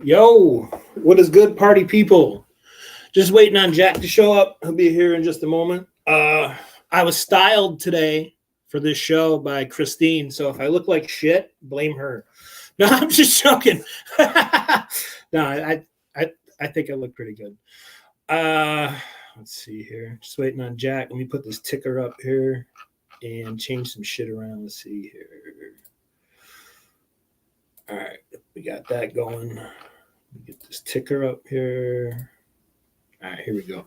Yo, what is good, party people? Just waiting on Jack to show up. He'll be here in just a moment. I was styled today for this show by Christine, so if I look like shit, blame her. No, I'm just joking. No, I think I look pretty good. Let's see here. Just waiting on Jack. Let me put this ticker up here and change some shit around. Let's see here. All right, we got that going. Get this ticker up here. All right, here we go.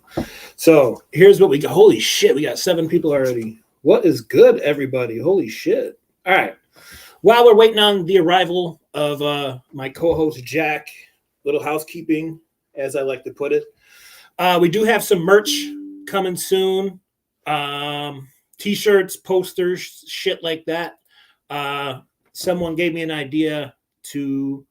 So here's what we got. Holy shit, we got 7 people already. What is good, everybody? Holy shit. All right. While we're waiting on the arrival of my co-host Jack, little housekeeping, as I like to put it. We do have some merch coming soon. T-shirts, posters, shit like that. Someone gave me an idea to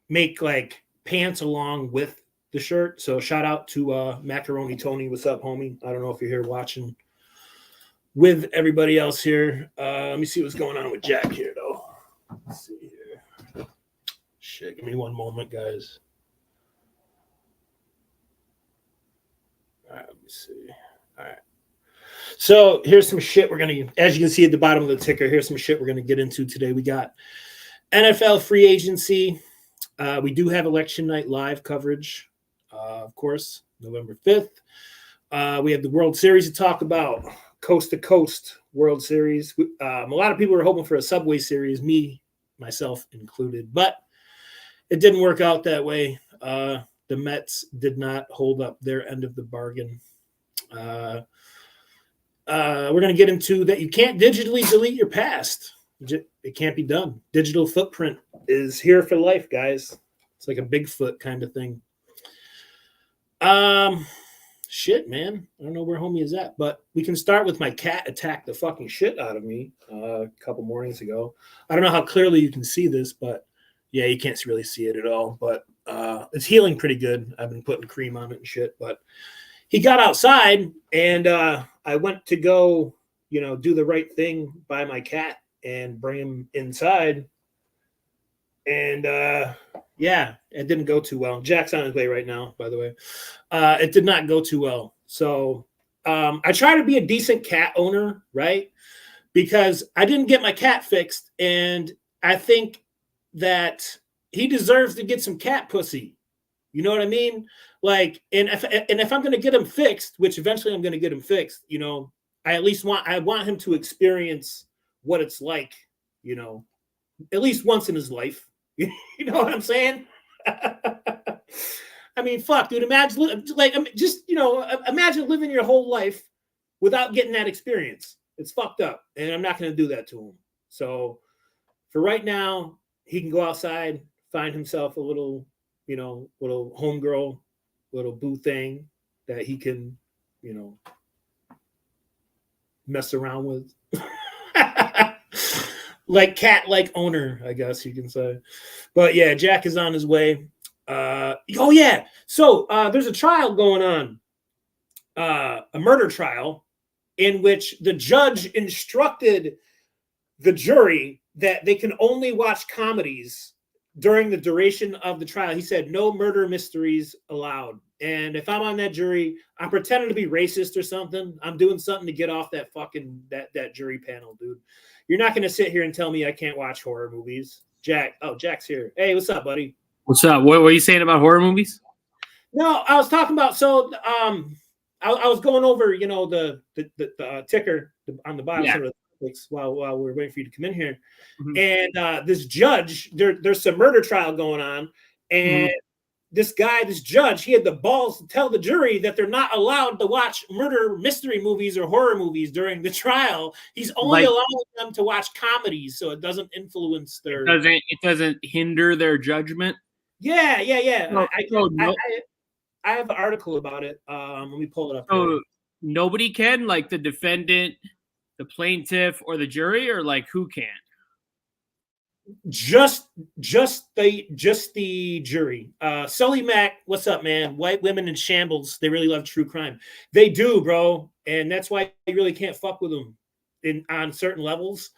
make like pants along with the shirt. So shout out to Macaroni Tony. What's up, homie? I don't know if you're here watching with everybody else here. Let me see what's going on with Jack here, though. Let's see here. Shit, give me one moment, guys. All right, let me see. All right. So here's some shit we're going to, as you can see at the bottom of the ticker, here's some shit we're going to get into today. We got NFL free agency. We do have election night live coverage, of course, November 5th. We have the World Series to talk about, coast to coast World Series. A lot of people were hoping for a Subway Series, me, myself included, but it didn't work out that way. The Mets did not hold up their end of the bargain. We're going to get into that. You can't digitally delete your past. It can't be done. Digital footprint is here for life, guys. It's like a Bigfoot kind of thing. Shit, man. I don't know where homie is at, but we can start with my cat attacked the fucking shit out of me a couple mornings ago. I don't know how clearly you can see this, but yeah, you can't really see it at all. But it's healing pretty good. I've been putting cream on it and shit. But he got outside, and I went to go, do the right thing by my cat and bring him inside. And yeah, it didn't go too well. Jack's on his way right now, by the way. It did not go too well. So I try to be a decent cat owner, right? Because I didn't get my cat fixed, and I think that he deserves to get some cat pussy. You know what I mean? Like, and if I'm going to get him fixed, which eventually I'm going to get him fixed, I want him to experience what it's like, at least once in his life. You know what I'm saying? I mean, fuck, dude. Imagine living your whole life without getting that experience. It's fucked up, and I'm not going to do that to him. So, for right now, he can go outside, find himself a little homegirl, little boo thing that he can, mess around with. Like cat-like owner, I guess you can say. But yeah, Jack is on his way. Oh yeah. So there's a trial going on, a murder trial, in which the judge instructed the jury that they can only watch comedies during the duration of the trial. He said no murder mysteries allowed. And if I'm on that jury, I'm pretending to be racist or something. I'm doing something to get off that fucking that jury panel, dude. You're not going to sit here and tell me I can't watch horror movies. Jack's here. Hey, what's up, buddy? What's up? What were you saying about horror movies? No, I was talking about, I was going over, the ticker on the bottom of the topics while we're waiting for you to come in here. Mm-hmm. And this judge, there's some murder trial going on, and this judge, he had the balls to tell the jury that they're not allowed to watch murder mystery movies or horror movies during the trial. He's only allowing them to watch comedies, so it doesn't influence their. It doesn't hinder their judgment. Yeah. I have an article about it. Let me pull it up. So nobody can, like the defendant, the plaintiff, or the jury, or like who can? Just the jury. Sully Mack, what's up, man? White women in shambles. They really love true crime. They do, bro, and that's why you really can't fuck with them on certain levels,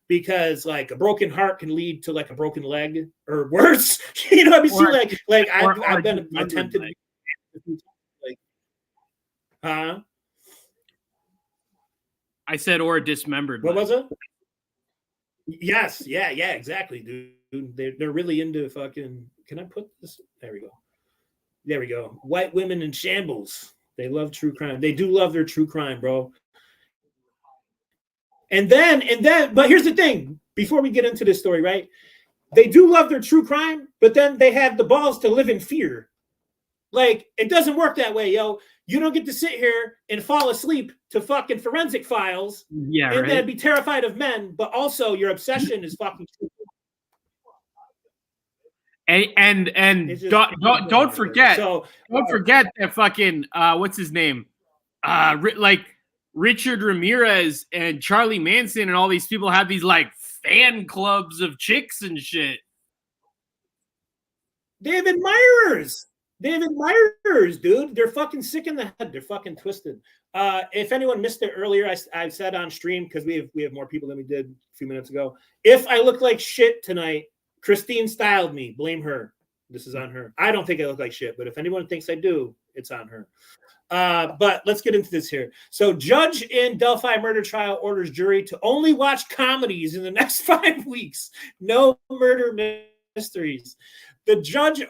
because like a broken heart can lead to like a broken leg or worse. You know, I've seen like I've been attempted like, huh? I said, or a dismembered. What was it? Yes, yeah, exactly, dude. They're really into fucking. Can I put this? There we go. There we go. White women in shambles. They love true crime. They do love their true crime, bro. And then, but here's the thing. Before we get into this story, right? They do love their true crime, but then they have the balls to live in fear. Like, it doesn't work that way, yo. You don't get to sit here and fall asleep to fucking forensic files and then be terrified of men, but also your obsession is fucking true. And don't forget, don't forget that fucking what's his name, like Richard Ramirez and Charlie Manson and all these people have these like fan clubs of chicks and shit. They have admirers. They have admirers, dude. They're fucking sick in the head. They're fucking twisted. If anyone missed it earlier, I said on stream because we have more people than we did a few minutes ago. If I look like shit tonight, Christine styled me. Blame her. This is on her. I don't think I look like shit, but if anyone thinks I do, it's on her. But let's get into this here. So, judge in Delphi murder trial orders jury to only watch comedies in the next 5 weeks. No murder mysteries. The judge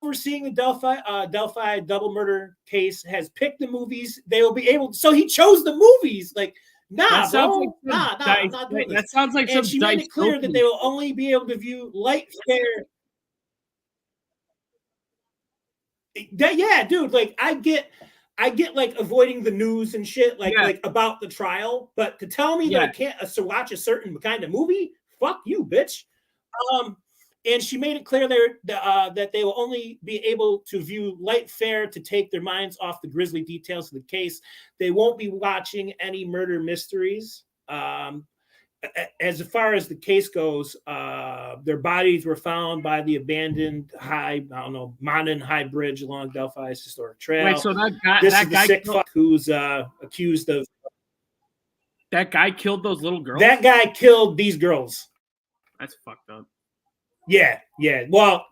overseeing the Delphi double murder case has picked the movies they will be able to. So he chose the movies. Like, nah, bro. Nah, I'm not doing this. That sounds like and she made it clear that they will only be able to view light fare. Yeah, dude. Like, I get like avoiding the news and shit, like about the trial, but to tell me that I can't watch a certain kind of movie, fuck you, bitch. And she made it clear there that they will only be able to view light fare to take their minds off the grisly details of the case. They won't be watching any murder mysteries. As far as the case goes, their bodies were found by the abandoned Monon High Bridge along Delphi's historic trail. Wait, so that guy, this is the sick fuck who's accused of. That guy killed those little girls? That guy killed these girls. That's fucked up. Yeah. Well,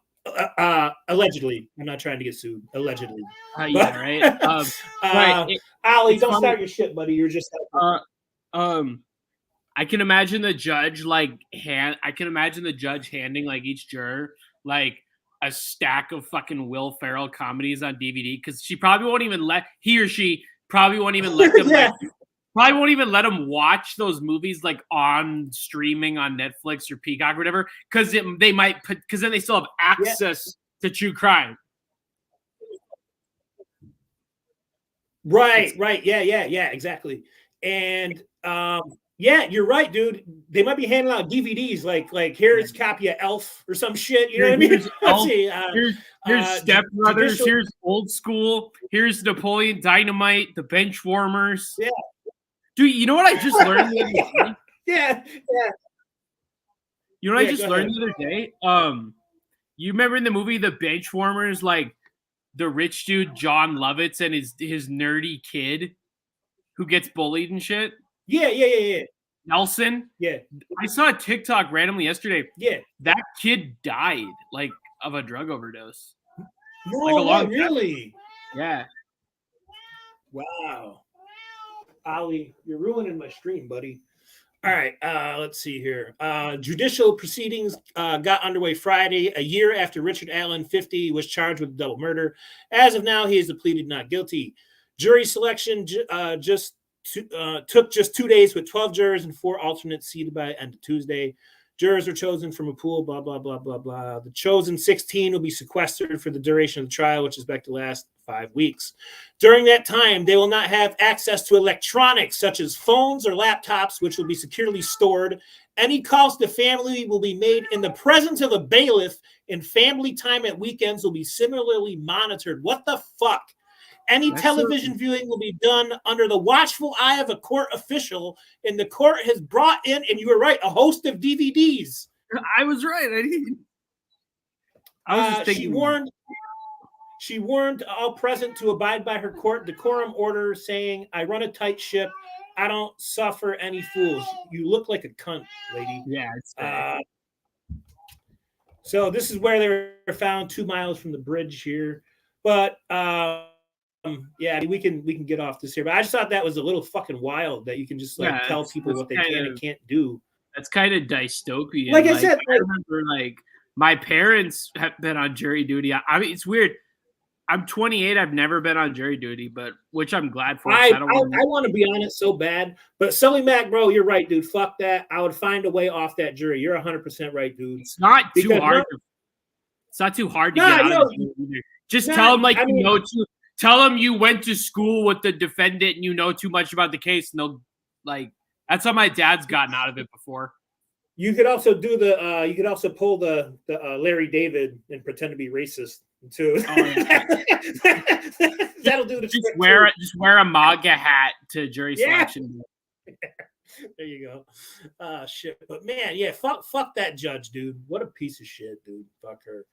allegedly. I'm not trying to get sued. Allegedly. Yeah, right. Right. Ali, don't start your shit, buddy. You're just. I can imagine the judge handing like each juror like a stack of fucking Will Ferrell comedies on DVD because he won't even let them probably won't even let them watch those movies like on streaming on Netflix or Peacock or whatever because then they still have access to true crime. Right. Yeah, exactly. And yeah, you're right, dude. They might be handing out DVDs like here's a copy of Elf or some shit. You know what I mean? Let's see. Here's Step Brothers. Here's Old School. Here's Napoleon Dynamite. The Benchwarmers. Yeah. Dude, you know what I just learned the other day? Yeah. You know what I just learned the other day? You remember in the movie The Benchwarmers, like the rich dude John Lovitz and his nerdy kid who gets bullied and shit? Yeah. Nelson? Yeah. I saw a TikTok randomly yesterday. Yeah. That kid died, like, of a drug overdose. No, like really? Yeah. Wow. Ali, you're ruining my stream, buddy. All right, let's see here. Judicial proceedings got underway Friday, a year after Richard Allen, 50, was charged with double murder. As of now, he has pleaded not guilty. Jury selection took just 2 days with 12 jurors and 4 alternates seated by end of Tuesday. Jurors are chosen from a pool, blah, blah, blah, blah, blah. The chosen 16 will be sequestered for the duration of the trial, which is expected to last 5 weeks. During that time, they will not have access to electronics such as phones or laptops, which will be securely stored. Any calls to family will be made in the presence of a bailiff, and family time at weekends will be similarly monitored. What the fuck? Any television viewing will be done under the watchful eye of a court official, and the court has brought in, and you were right, a host of DVDs. I was right. I was just thinking. She warned all present to abide by her court decorum order, saying, "I run a tight ship. I don't suffer any fools. You look like a cunt, lady. Yeah, it's so this is where they were found 2 miles from the bridge here. But yeah, we can get off this here. But I just thought that was a little fucking wild that you can just like tell people what they can and can't do. That's kind of dystopian. Like I said, I remember like my parents have been on jury duty. I mean, it's weird. I'm 28. I've never been on jury duty, but which I'm glad for. I want to be on it so bad. But Sully Mack, bro, you're right, dude. Fuck that. I would find a way off that jury. You're 100% right, dude. It's not too hard. It's not too hard to get out of it either. Just tell them like you know too. Tell them you went to school with the defendant and you know too much about the case, and they'll like. That's how my dad's gotten out of it before. You could also do the. You could also pull the Larry David and pretend to be racist too. Oh, yeah. That'll do the just wear a MAGA hat to jury selection. There you go. Shit, but man, yeah, fuck that judge, dude. What a piece of shit, dude. Fuck her.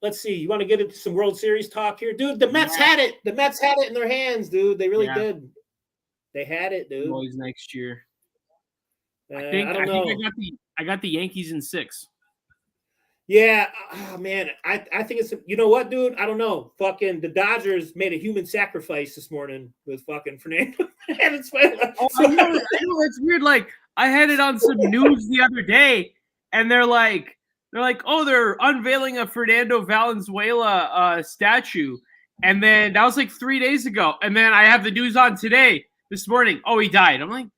Let's see. You want to get into some World Series talk here, dude? The Mets had it. The Mets had it in their hands, dude. They really did. They had it, dude. Always next year. I got the Yankees in 6. Yeah, oh, man. I think it's you know what, dude? I don't know. Fucking the Dodgers made a human sacrifice this morning with fucking Fernando Valenzuela. Oh, I know it's weird. Like I had it on some news the other day, and they're like, oh, they're unveiling a Fernando Valenzuela statue, and then that was like 3 days ago, and then I have the news on today. This morning, oh, he died. I'm like,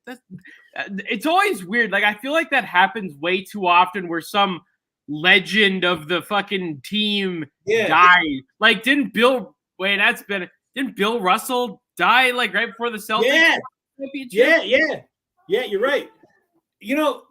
it's always weird. Like, I feel like that happens way too often where some legend of the fucking team died. Like, didn't Bill Russell die like right before the Celtics championship? Yeah, you're right. You know,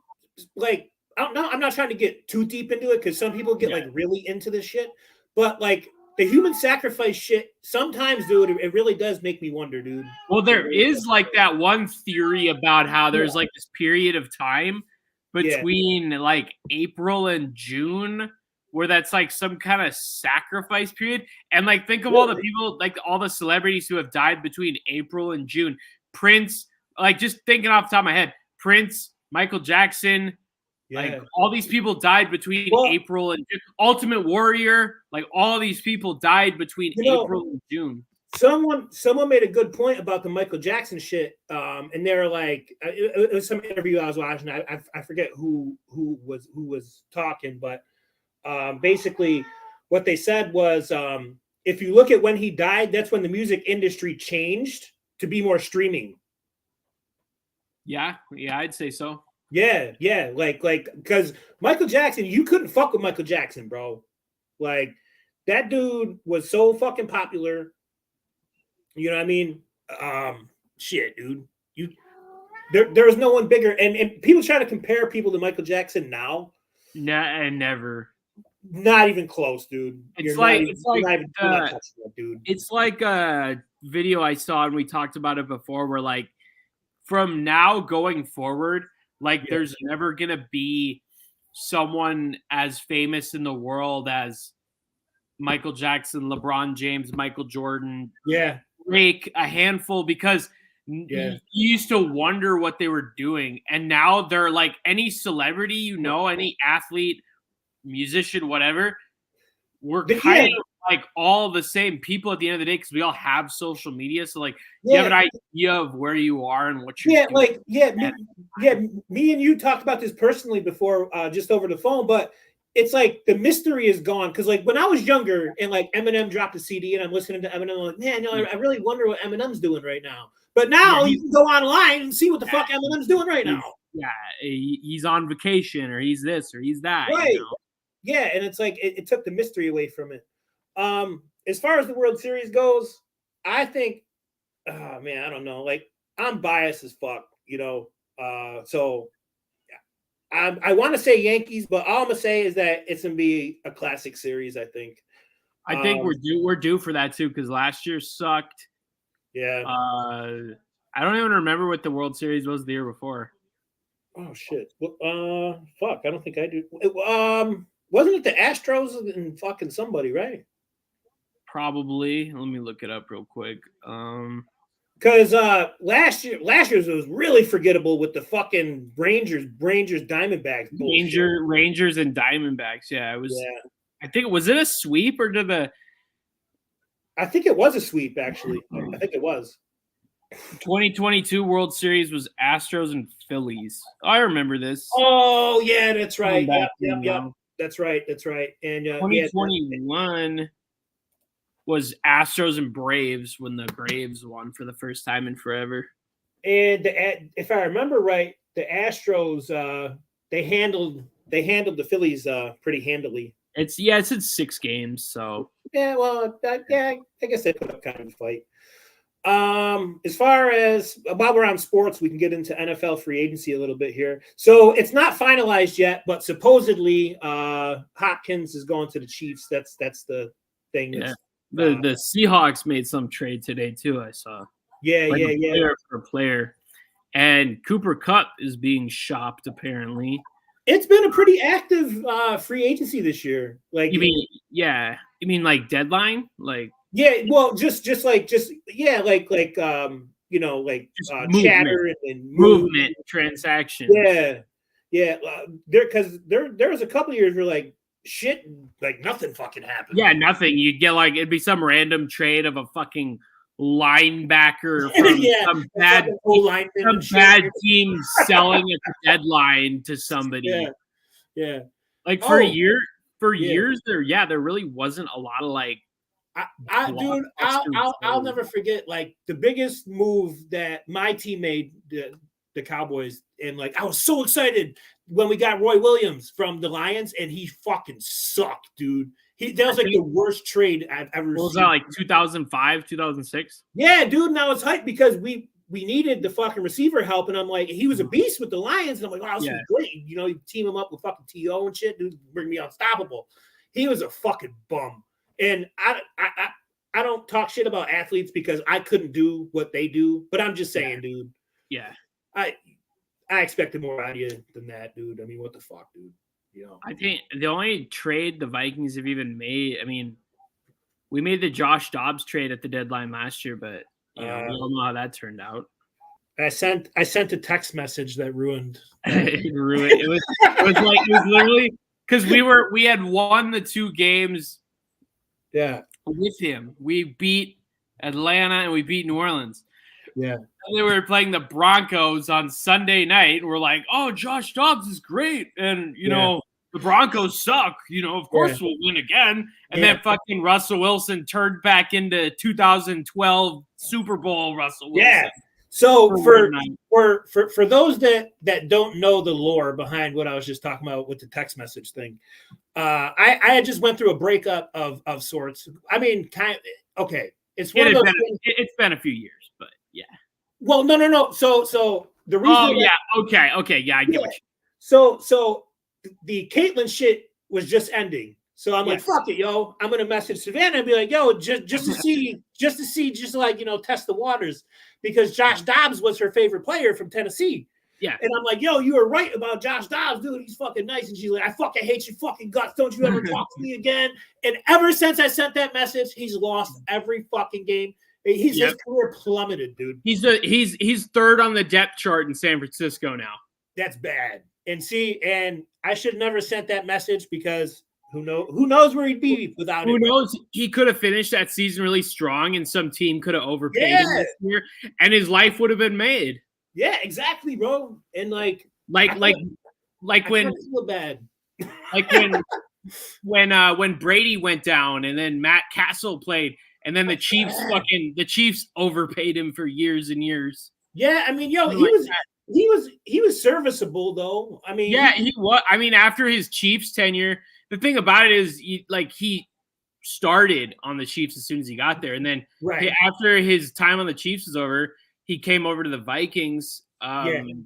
like, I'm not trying to get too deep into it because some people get like really into this shit, but like, the human sacrifice shit, sometimes, dude, it really does make me wonder, dude. Well, there is like that one theory about how there's like this period of time between like April and June where that's like some kind of sacrifice period. And like, think of all the people, like all the celebrities who have died between April and June. Prince, like just thinking off the top of my head, Prince, Michael Jackson, like all these people died between April and June. Ultimate Warrior, like all these people died between April and June. Someone made a good point about the Michael Jackson shit, and they're like, it was some interview I was watching. I forget who was talking, but basically what they said was, if you look at when he died, that's when the music industry changed to be more streaming. Yeah, I'd say so. Yeah, like because Michael Jackson, you couldn't fuck with Michael Jackson, bro. Like that dude was so fucking popular. You know what I mean? Shit, dude. There was no one bigger, and people try to compare people to Michael Jackson now. Nah, and never. Not even close, dude. It's like a video I saw, and we talked about it before. Where like from now going forward. Like, there's never going to be someone as famous in the world as Michael Jackson, LeBron James, Michael Jordan, Drake, a handful, because you used to wonder what they were doing. And now they're like any celebrity, any athlete, musician, whatever. We're kind of like all the same people at the end of the day because we all have social media. So like you have an idea of where you are and what you're doing. Me and you talked about this personally before, just over the phone, but it's like the mystery is gone. Because like when I was younger and like Eminem dropped a CD and I'm listening to Eminem, I'm like, man, I really wonder what Eminem's doing right now. But now you can go online and see what the fuck Eminem's doing right now. Yeah, he's on vacation or he's this or he's that. Right. Yeah, and it's like it took the mystery away from it. As far as the World Series goes, I think, man, I don't know. Like, I'm biased as fuck, so I want to say Yankees, but all I'm gonna say is that it's gonna be a classic series. I think we're due for that too because last year sucked. Yeah. I don't even remember what the World Series was the year before. Oh shit. Well, fuck. I don't think I do. Wasn't it the Astros and fucking somebody, right? Probably. Let me look it up real quick. Because last year was really forgettable with the fucking Rangers Diamondbacks bullshit. Rangers and Diamondbacks. Yeah, it was. Yeah. I think was it a sweep or did the? I think it was a sweep. Actually, I think it was. 2022 World Series was Astros and Phillies. I remember this. Oh yeah, that's right. Yep. That's right. And 2021 was Astros and Braves when the Braves won for the first time in forever. And if I remember right, the Astros they handled the Phillies pretty handily. It's in 6 games, so yeah. Well, I guess they put up kind of a fight. As far as while we're on sports, we can get into NFL free agency a little bit here. So it's not finalized yet, but supposedly Hopkins is going to the Chiefs. That's the thing. Yeah. The Seahawks made some trade today too. I saw. Yeah. Player for a player, and Cooper Kupp is being shopped apparently. It's been a pretty active free agency this year. Like you mean like deadline, like. Yeah, well, just like chatter and movement transactions. Yeah. There was a couple of years where like shit, like nothing fucking happened. Yeah, nothing. You'd get like it'd be some random trade of a fucking linebacker from some bad team selling at the deadline to somebody. Yeah. Like for years there really wasn't a lot of like. I'll never forget like the biggest move that my team made, the Cowboys, and like I was so excited when we got Roy Williams from the Lions, and he fucking sucked, dude. That was like the worst trade I've ever seen. Was that like 2005, 2006? Yeah, dude. Now it's hype because we needed the fucking receiver help, and I'm like, he was a beast with the Lions, and I'm like, wow, this is great. You know, you team him up with fucking T.O. and shit, dude, bring me unstoppable. He was a fucking bum. And I don't talk shit about athletes because I couldn't do what they do, but I'm just saying, dude. Yeah. I expected more out of you than that, dude. I mean, what the fuck, dude? You know. I think the only trade the Vikings have even made, I mean, we made the Josh Dobbs trade at the deadline last year, but we all know how that turned out. I sent a text message that ruined. It was literally because we had won the 2 games. Yeah, with him, we beat Atlanta and we beat New Orleans. Yeah, and they were playing the Broncos on Sunday night. We're like, "Oh, Josh Dobbs is great," and you know the Broncos suck. You know, of course we'll win again. And then fucking Russell Wilson turned back into 2012 Super Bowl Russell Wilson. Yeah. So for those that don't know the lore behind what I was just talking about with the text message thing, I had just went through a breakup of sorts. I mean, okay, it's one of those things. It's been a few years, but yeah. Well, no. So the reason. Oh yeah, okay, yeah, I get what you. So the Caitlyn shit was just ending. So I'm like, fuck it, yo. I'm gonna message Savannah and be like, yo, just to see, just like, you know, test the waters, because Josh Dobbs was her favorite player from Tennessee. Yeah. And I'm like, yo, you were right about Josh Dobbs, dude. He's fucking nice. And she's like, I fucking hate your fucking guts. Don't you ever talk to me again. And ever since I sent that message, he's lost every fucking game. His career plummeted, dude. He's third on the depth chart in San Francisco now. That's bad. And I should never sent that message because who knows where he'd be without him. Who knows? He could have finished that season really strong, and some team could have overpaid him this year, and his life would have been made. Yeah, exactly, bro. And like when feel bad. Like when Brady went down, and then Matt Castle played, and then the Chiefs overpaid him for years and years. Yeah, I mean, yo, he was serviceable though. I mean, yeah, he was. I mean, after his Chiefs tenure. The thing about it is, he started on the Chiefs as soon as he got there, and then after his time on the Chiefs was over, he came over to the Vikings on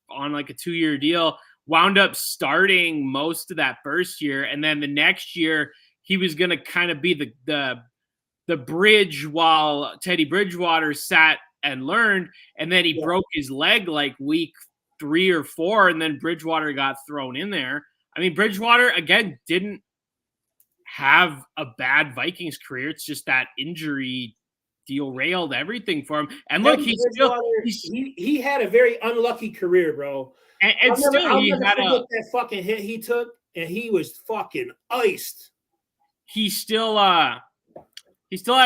like a 2-year deal. Wound up starting most of that first year, and then the next year he was going to kind of be the bridge while Teddy Bridgewater sat and learned, and then he broke his leg like week 3 or 4, and then Bridgewater got thrown in there. I mean, Bridgewater, again, didn't have a bad Vikings career. It's just that injury derailed everything for him. And look, he had a very unlucky career, bro. And I'll still, never forget that fucking hit he took, and he was fucking iced. He still had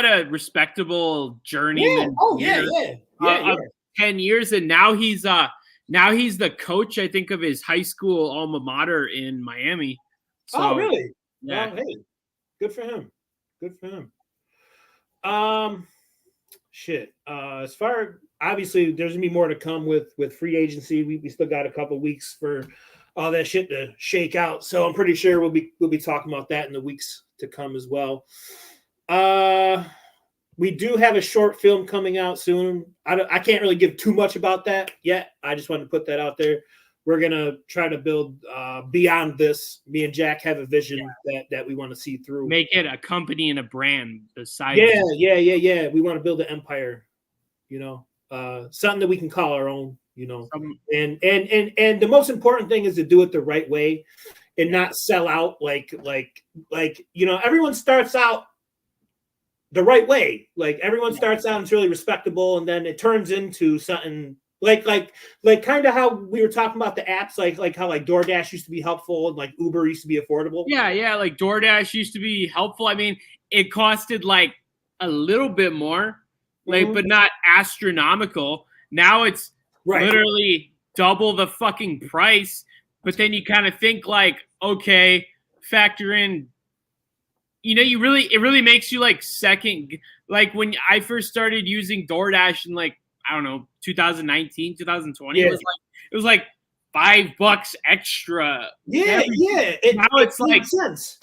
a respectable journeyman. Yeah. 10 years, and now he's the coach, I think, of his high school alma mater in Miami. So, oh, really? Yeah. Well, hey, good for him. Shit. As far, obviously, there's gonna be more to come with free agency. We still got a couple weeks for all that shit to shake out. So I'm pretty sure we'll be talking about that in the weeks to come as well. We do have a short film coming out soon. I can't really give too much about that yet. I just wanted to put that out there. We're gonna try to build beyond this. Me and Jack have a vision that we want to see through. Make it a company and a brand besides. Yeah. We want to build an empire. Something that we can call our own. And the most important thing is to do it the right way, and not sell out like everyone starts out the right way. Like everyone starts out and it's really respectable, and then it turns into something like kind of how we were talking about the apps, like how like DoorDash used to be helpful and like Uber used to be affordable. Yeah, like DoorDash used to be helpful. I mean, it costed like a little bit more, but not astronomical. Now it's literally double the fucking price. But then you kind of think like, okay, factor in. It really makes you like second. Like when I first started using DoorDash in like, I don't know, 2019, 2020, it was like $5 extra. Yeah. Now it's like sense.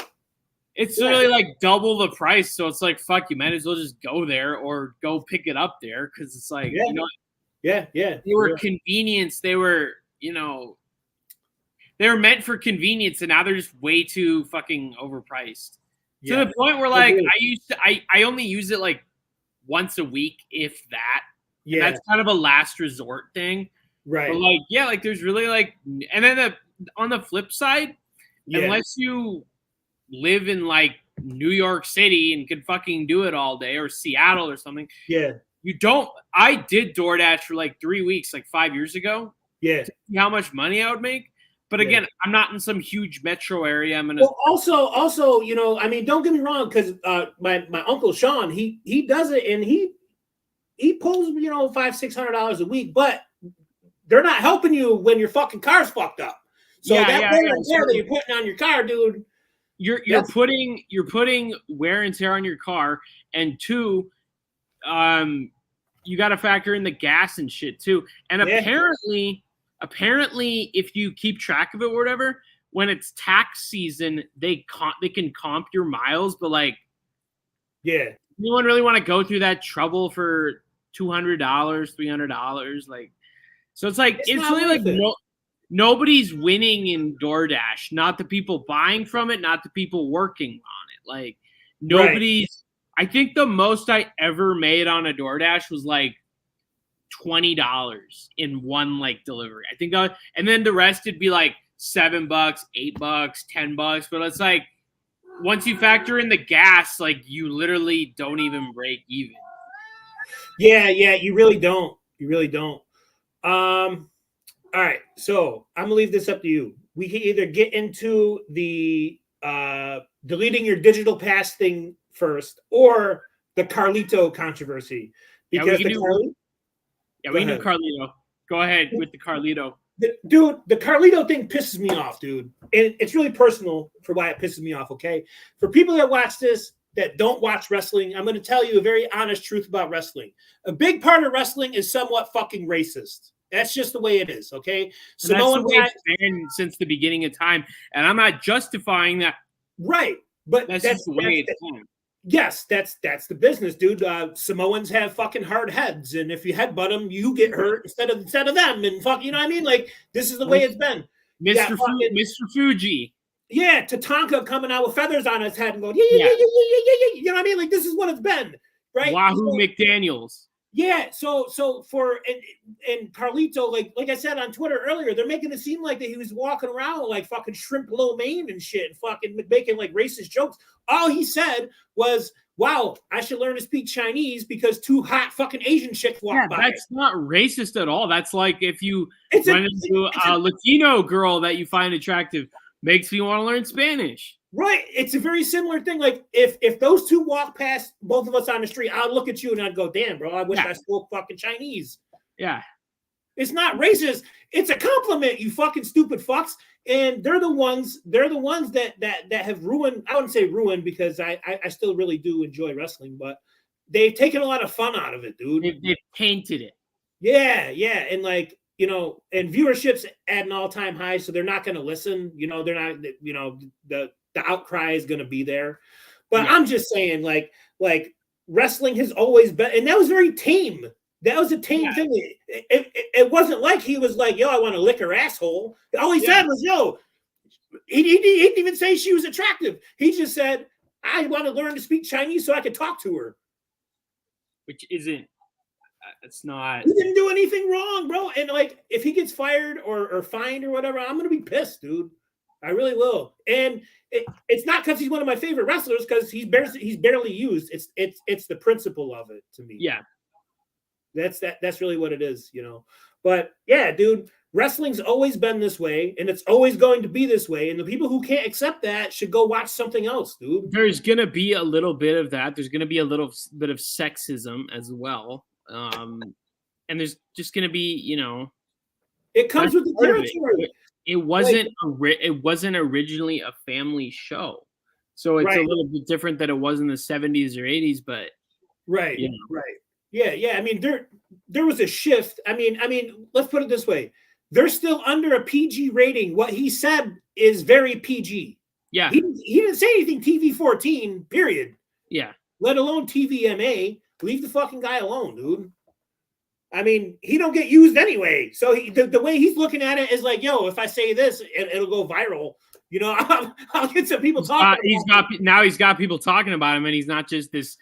It's literally like double the price. So it's like, fuck, you might as well just go there or go pick it up there, because it's like, Yeah. They were convenience. They were, they were meant for convenience, and now they're just way too fucking overpriced. To the point where like I only use it like once a week, if that. Yeah. And that's kind of a last resort thing. Right. But like, there's really like, and then on the flip side, unless you live in like New York City and can fucking do it all day, or Seattle or something. Yeah. You don't. I did DoorDash for like 3 weeks, like 5 years ago. Yeah. To see how much money I would make. But again, I'm not in some huge metro area. I'm gonna. Well, also, I mean, don't get me wrong, because my uncle Sean, he does it, and he pulls $500-600 a week, but they're not helping you when your fucking car's fucked up. So wear and tear that you're putting on your car, dude. You're putting wear and tear on your car, and two, you got to factor in the gas and shit too. And apparently, if you keep track of it or whatever, when it's tax season, they can comp your miles, but like, anyone really want to go through that trouble for $200, $300? Like, so it's like it's really like nobody's winning in DoorDash. Not the people buying from it, not the people working on it. Like nobody's. I think the most I ever made on a DoorDash was like $20 in one like delivery. I think and then the rest would be like $7, $8, $10. But it's like once you factor in the gas, like you literally don't even break even. Yeah, you really don't. All right, so I'm gonna leave this up to you. We can either get into the deleting your digital pass thing first, or the Carlito controversy. Because we can do Carlito. Go ahead with the Carlito. Dude, the Carlito thing pisses me off, dude. And it's really personal for why it pisses me off, okay? For people that watch this that don't watch wrestling, I'm going to tell you a very honest truth about wrestling. A big part of wrestling is somewhat fucking racist. That's just the way it is, okay? Samoan guys, that's the way it's been since the beginning of time, and I'm not justifying that. Right, but that's just the way it's been. Yes, that's the business, dude. Samoans have fucking hard heads, and if you headbutt them, you get hurt instead of them, and fuck, you know what I mean? Like, this is the way it's been. Mr. Fuji. Yeah, Tatanka coming out with feathers on his head and going, yeah. You know what I mean? Like, this is what it's been, right? Wahoo McDaniels. Yeah, so for and Carlito, like I said on Twitter earlier, they're making it seem like that he was walking around like fucking shrimp lo mein and shit, and fucking making like racist jokes. All he said was wow, I should learn to speak Chinese because 2 hot fucking Asian chicks walk by. That's not racist at all. That's like if you run into a Latino girl that you find attractive, makes me want to learn Spanish. Right. It's a very similar thing. Like if those 2 walk past both of us on the street, I'll look at you and I'd go, damn, bro, I wish I spoke fucking Chinese. Yeah. It's not racist. It's a compliment, you fucking stupid fucks. And they're the ones that have ruined. I wouldn't say ruined because I still really do enjoy wrestling, but they've taken a lot of fun out of it, dude. They've painted it. Yeah. And like, you know, and viewership's at an all-time high, so they're not going to listen. You know, they're not, you know, the outcry is going to be there. But I'm just saying, like wrestling has always been, and that was very tame. That was a tame thing. It wasn't like he was like, yo, I want to lick her asshole. All he said was, yo, he didn't even say she was attractive. He just said, I want to learn to speak Chinese so I could talk to her. Which isn't, it's not. He didn't do anything wrong, bro. And like, if he gets fired or fined or whatever, I'm going to be pissed, dude. I really will. And it's not because he's one of my favorite wrestlers, because he's barely used. It's the principle of it to me. Yeah. That's really what it is, you know. But yeah, dude, wrestling's always been this way, and it's always going to be this way. And the people who can't accept that should go watch something else, dude. There's gonna be a little bit of that. There's gonna be a little bit of sexism as well, and there's just gonna be, you know, it comes with the territory. It wasn't originally a family show, so it's a little bit different than it was in the 70s or 80s. But right. Yeah. I mean, there was a shift. I mean, let's put it this way: they're still under a PG rating. What he said is very PG. Yeah, he didn't say anything TV-14. Period. Yeah, let alone TVMA. Leave the fucking guy alone, dude. I mean, he don't get used anyway. So the way he's looking at it is like, yo, if I say this, it'll go viral. You know, I'll get some people talking. He's got people talking about him, and he's not just this,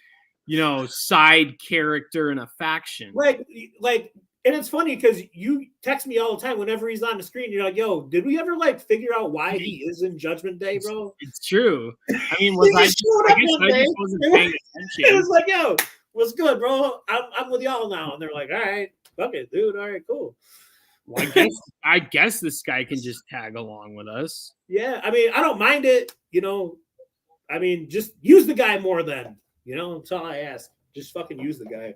you know, side character in a faction. Like, and it's funny because you text me all the time whenever he's on the screen. You're like, yo, did we ever like figure out why he is in Judgment Day, bro? It's true. I mean, I just wasn't paying attention. It was like, yo, what's good, bro? I'm with y'all now. And they're like, all right, fuck it, dude. All right, cool. Well, I guess this guy can just tag along with us. Yeah, I mean, I don't mind it. You know, I mean, just use the guy more then. You know, that's all I ask. Just fucking use the guy.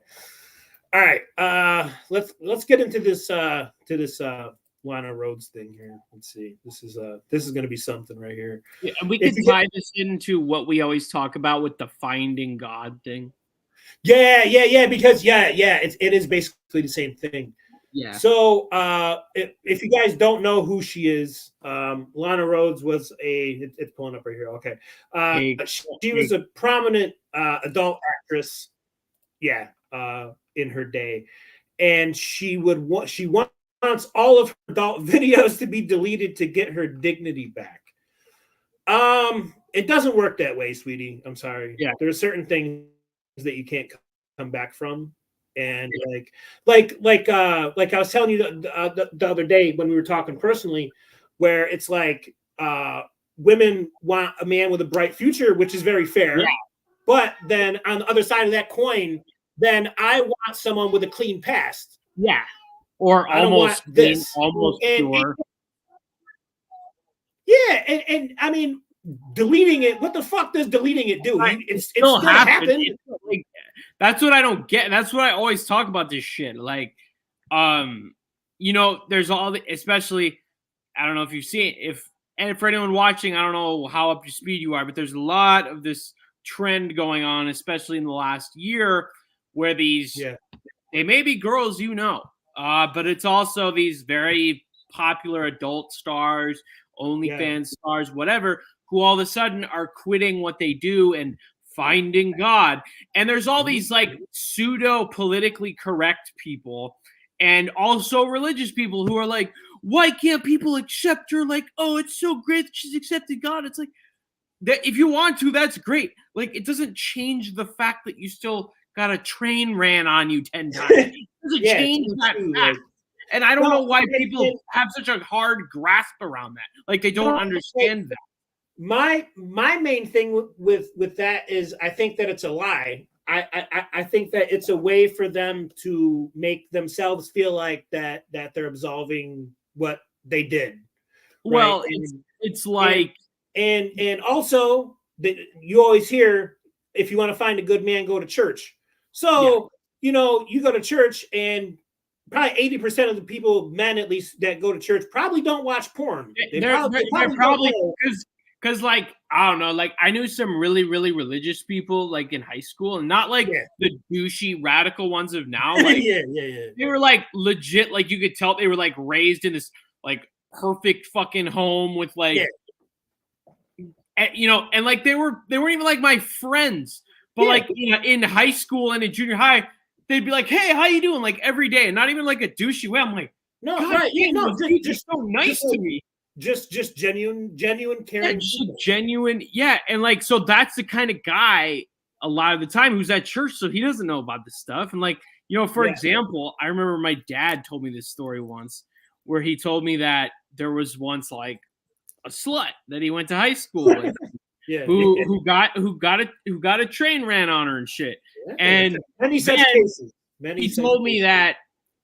All right, let's get into this Lana Rhodes thing here. Let's see. This is going to be something right here. Yeah, and we can tie this into what we always talk about with the finding God thing. Yeah. Because it is basically the same thing. Yeah. So if you guys don't know who she is, Lana Rhodes was it's pulling up right here. Okay. She was a prominent adult actress. Yeah. In her day, and she wants all of her adult videos to be deleted to get her dignity back. It doesn't work that way, sweetie. I'm sorry. Yeah. There are certain things that you can't come back from. And like I was telling you the other day when we were talking personally, where it's like women want a man with a bright future, which is very fair. Yeah. But then on the other side of that coin, then I want someone with a clean past. Yeah. Or almost pure. Yeah, and I mean, deleting it. What the fuck does deleting it do? It still happened. That's what I don't get. That's what I always talk about this shit. Like, you know, there's all the, especially, I don't know if you've seen it, and for anyone watching, I don't know how up to speed you are, but there's a lot of this trend going on, especially in the last year, where they may be girls, you know, but it's also these very popular adult stars, OnlyFans stars, whatever, who all of a sudden are quitting what they do and finding God. And there's all these like pseudo politically correct people and also religious people who are like, why can't people accept her? Like, oh, it's so great that she's accepted God. It's like, that if you want to, that's great. Like, it doesn't change the fact that you still got a train ran on you 10 times. It doesn't change that fact. And I don't know why people have such a hard grasp around that. Like, they don't understand that. My main thing with that is I think that it's a lie. I think that it's a way for them to make themselves feel like that they're absolving what they did. Right. Well, it's like and also that you always hear, if you want to find a good man, go to church. So you go to church, and probably 80% of the people, men at least, that go to church probably don't watch porn. They're probably because like I don't know, like I knew some really religious people like in high school, and not like the douchey radical ones of now. Like they were like legit, like you could tell they were like raised in this like perfect fucking home with like and like they weren't even like my friends, but like in high school and in junior high, they'd be like, hey, how you doing, like every day, and not even like a douchey way. I'm like, no, God right, damn, just so nice to me. Just genuine caring, genuine, and like, so that's the kind of guy a lot of the time who's at church, so he doesn't know about this stuff. And like, for example, I remember my dad told me this story once where he told me that there was once like a slut that he went to high school with, who got a train ran on her and shit. And many such cases. He told me that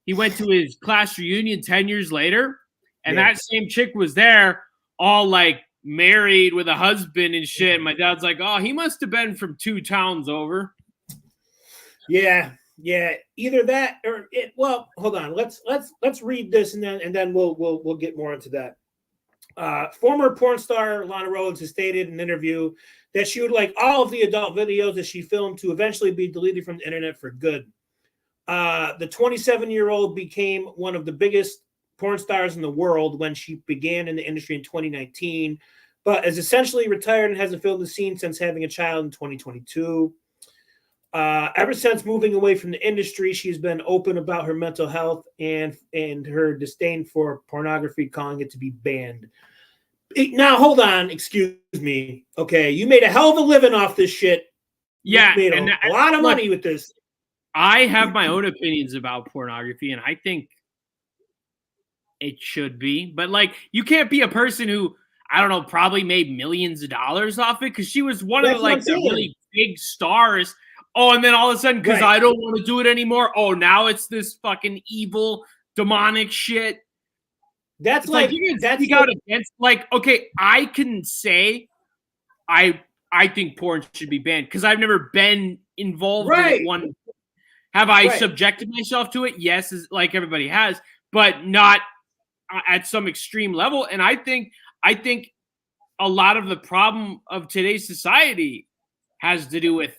he went to his class reunion 10 years later, and that same chick was there, all like married with a husband and shit. And my dad's like, oh, he must have been from 2 towns over. Yeah. Either that or it. Well, hold on. Let's read this, and then we'll get more into that. Former porn star Lana Rhoades has stated in an interview that she would like all of the adult videos that she filmed to eventually be deleted from the internet for good. The 27-year-old became one of the biggest porn stars in the world when she began in the industry in 2019, but is essentially retired and hasn't filmed the scene since having a child in 2022. Ever since moving away from the industry, she's been open about her mental health and her disdain for pornography, calling it to be banned. Now, hold on. Excuse me. Okay, you made a hell of a living off this shit. Yeah, you made a lot of money with this. I have my own opinions about pornography, and I think it should be. But, like, you can't be a person who, I don't know, probably made millions of dollars off it, because she was one of the, like, the really big stars. Oh, and then all of a sudden, because I don't want to do it anymore, oh, now it's this fucking evil, demonic shit. That's it's like you can speak out against, like, okay, I can say I think porn should be banned because I've never been involved in it one. Have I subjected myself to it? Yes, like everybody has, but not at some extreme level. And I think a lot of the problem of today's society has to do with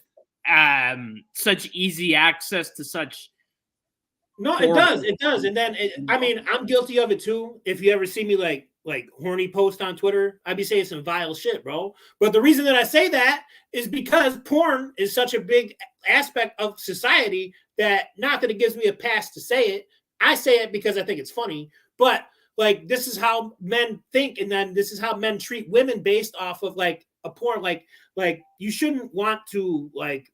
such easy access to such. No, it does. And then, I mean, I'm guilty of it too. If you ever see me like horny post on Twitter, I'd be saying some vile shit, bro. But the reason that I say that is because porn is such a big aspect of society that, not that it gives me a pass to say it, I say it because I think it's funny. But like, this is how men think, and then this is how men treat women based off of like a porn. Like you shouldn't want to like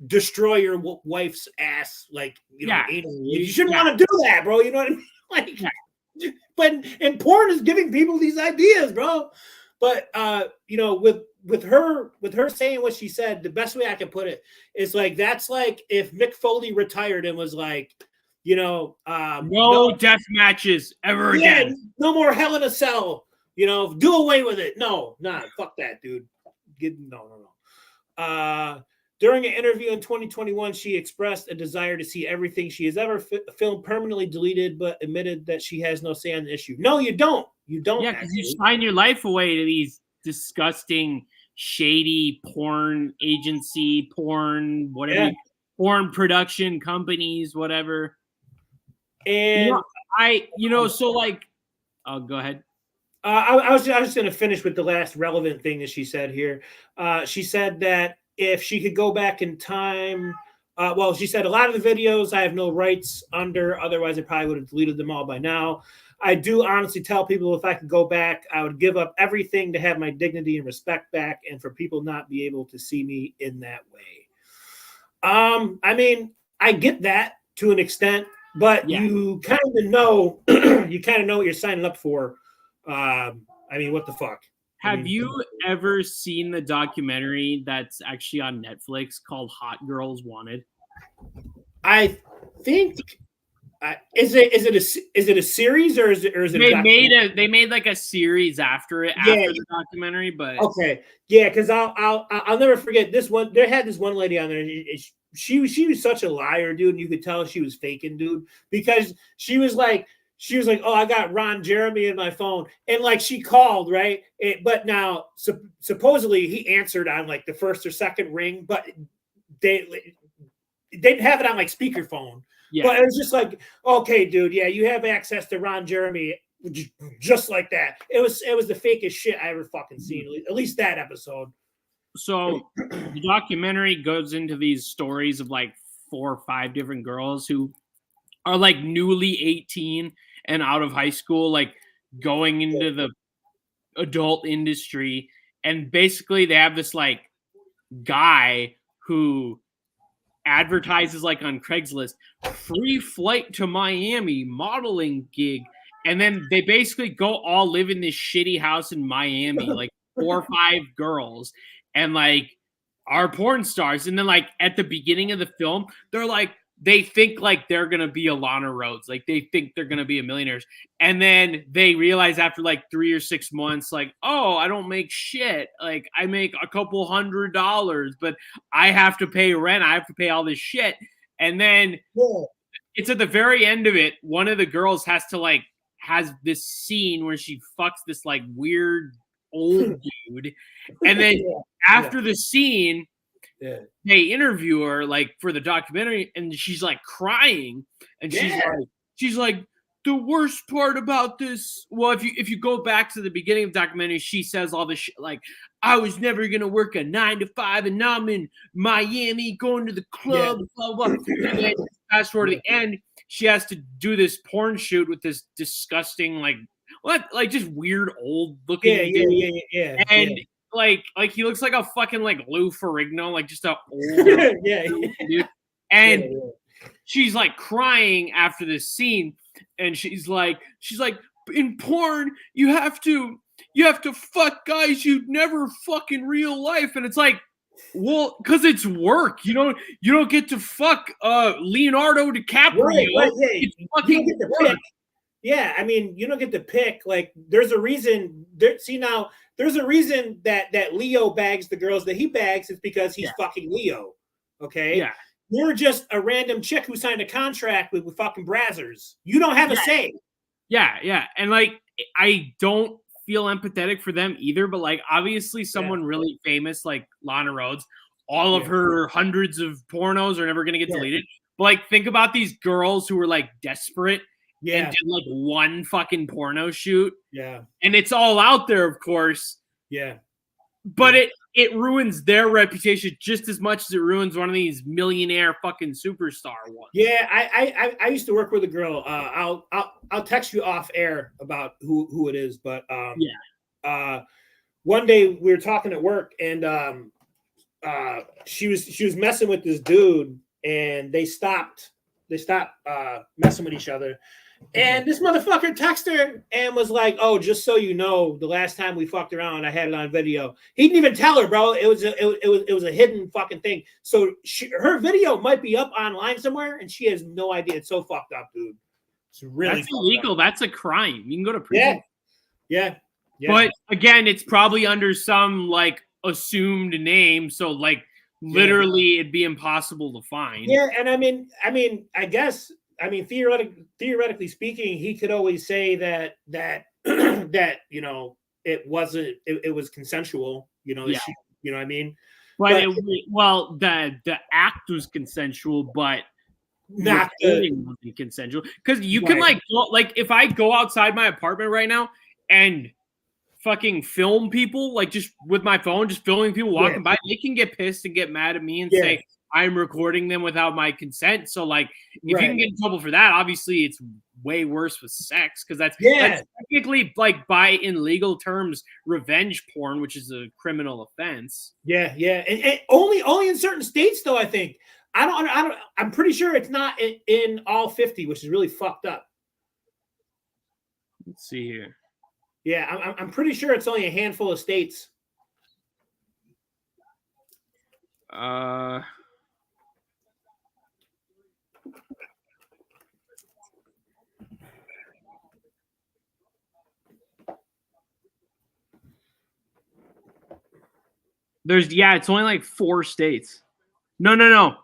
destroy your wife's ass, like, you shouldn't want to do that, bro. You know what I mean? Like, but and porn is giving people these ideas, bro. But with her saying what she said, the best way I can put it is like, that's like if Mick Foley retired and was like, no death matches ever again. No more Hell in a Cell. Do away with it. No, fuck that, dude. No. During an interview in 2021, she expressed a desire to see everything she has ever filmed permanently deleted, but admitted that she has no say on the issue. No, you don't. You don't. Yeah, because you sign your life away to these disgusting, shady porn agency, porn, whatever, porn production companies, whatever. And so like, oh, go ahead. I was just going to finish with the last relevant thing that she said here. She said that if she could go back in time, she said a lot of the videos I have no rights under, otherwise I probably would have deleted them all by now. I do honestly tell people if I could go back, I would give up everything to have my dignity and respect back, and for people not be able to see me in that way. I mean, I get that to an extent, but you kind of know what you're signing up for. I mean, what the fuck? Have you ever seen the documentary that's actually on Netflix called Hot Girls Wanted? I think is it a series or is it they made like a series after it after the documentary, but okay, yeah, because I'll never forget this one. There had this one lady on there. She was such a liar, dude, and you could tell she was faking, dude, because she was like, oh, I got Ron Jeremy in my phone, and like she called, right? But now supposedly he answered on like the first or second ring, but they didn't have it on like speakerphone. Yeah. But it was just like, okay, dude, yeah, you have access to Ron Jeremy just like that. It was the fakest shit I ever fucking seen. At least that episode. So the documentary goes into these stories of like 4 or 5 different girls who are like newly 18 and out of high school, like going into the adult industry. And basically they have this like guy who advertises like on Craigslist, free flight to Miami modeling gig. And then they basically go all live in this shitty house in Miami, like 4 or 5 girls, and like are porn stars. And then like at the beginning of the film, they're like, they think like they're gonna be Alana Rhodes, like they think they're gonna be a millionaires, and then they realize after like 3 or 6 months, like, oh, I don't make shit. Like I make a couple $100, but I have to pay rent. I have to pay all this shit, and then it's at the very end of it. One of the girls has this scene where she fucks this like weird old dude, and then after the scene. Yeah. They interview her like for the documentary, and she's like crying, and she's like the worst part about this. Well, if you go back to the beginning of the documentary, she says all this shit like, I was never gonna work a 9 to 5, and now I'm in Miami going to the club, blah blah. And then fast forward to the end, she has to do this porn shoot with this disgusting like just weird old looking dude. And like he looks like a fucking like Lou Ferrigno, like just a old dude. And she's like crying after this scene, and she's like in porn you have to fuck guys you'd never fuck in real life, and it's like, well, because it's work. You don't get to fuck Leonardo DiCaprio. Right. It's fucking work. Yeah, I mean, you don't get to pick. Like, there's a reason. There's a reason that Leo bags the girls that he bags. It's because he's fucking Leo. Okay. Yeah. You're just a random chick who signed a contract with fucking Brazzers. You don't have a say. Yeah. And like, I don't feel empathetic for them either. But like, obviously, someone really famous like Lana Rhodes, all of her hundreds of pornos are never gonna get deleted. But like, think about these girls who were like desperate. And did like one fucking porno shoot. Yeah. And it's all out there, of course. Yeah. But it ruins their reputation just as much as it ruins one of these millionaire fucking superstar ones. Yeah, I used to work with a girl. I'll text you off air about who it is, but one day we were talking at work, and she was messing with this dude, and they stopped messing with each other. And this motherfucker texted her and was like, "Oh, just so you know, the last time we fucked around, I had it on video." He didn't even tell her, bro. It was a hidden fucking thing. So her video might be up online somewhere, and she has no idea. It's so fucked up, dude. It's really that's illegal. Up. That's a crime. You can go to prison. Yeah. But again, it's probably under some like assumed name. So like literally, it'd be impossible to find. Yeah, and I mean, I guess. I mean, theoretically speaking, he could always say that you know it was consensual. You know, you know what I mean. But the act was consensual, but not wasn't consensual, because you can like if I go outside my apartment right now and fucking film people like just with my phone, just filming people walking by, they can get pissed and get mad at me and say I'm recording them without my consent. So like if you can get in trouble for that, obviously it's way worse with sex, because that's technically like by in legal terms revenge porn, which is a criminal offense. And only in certain states though. I think I'm pretty sure it's not in all 50, which is really fucked up. Let's see here. Yeah, I'm pretty sure it's only a handful of states. It's only like 4 states. No.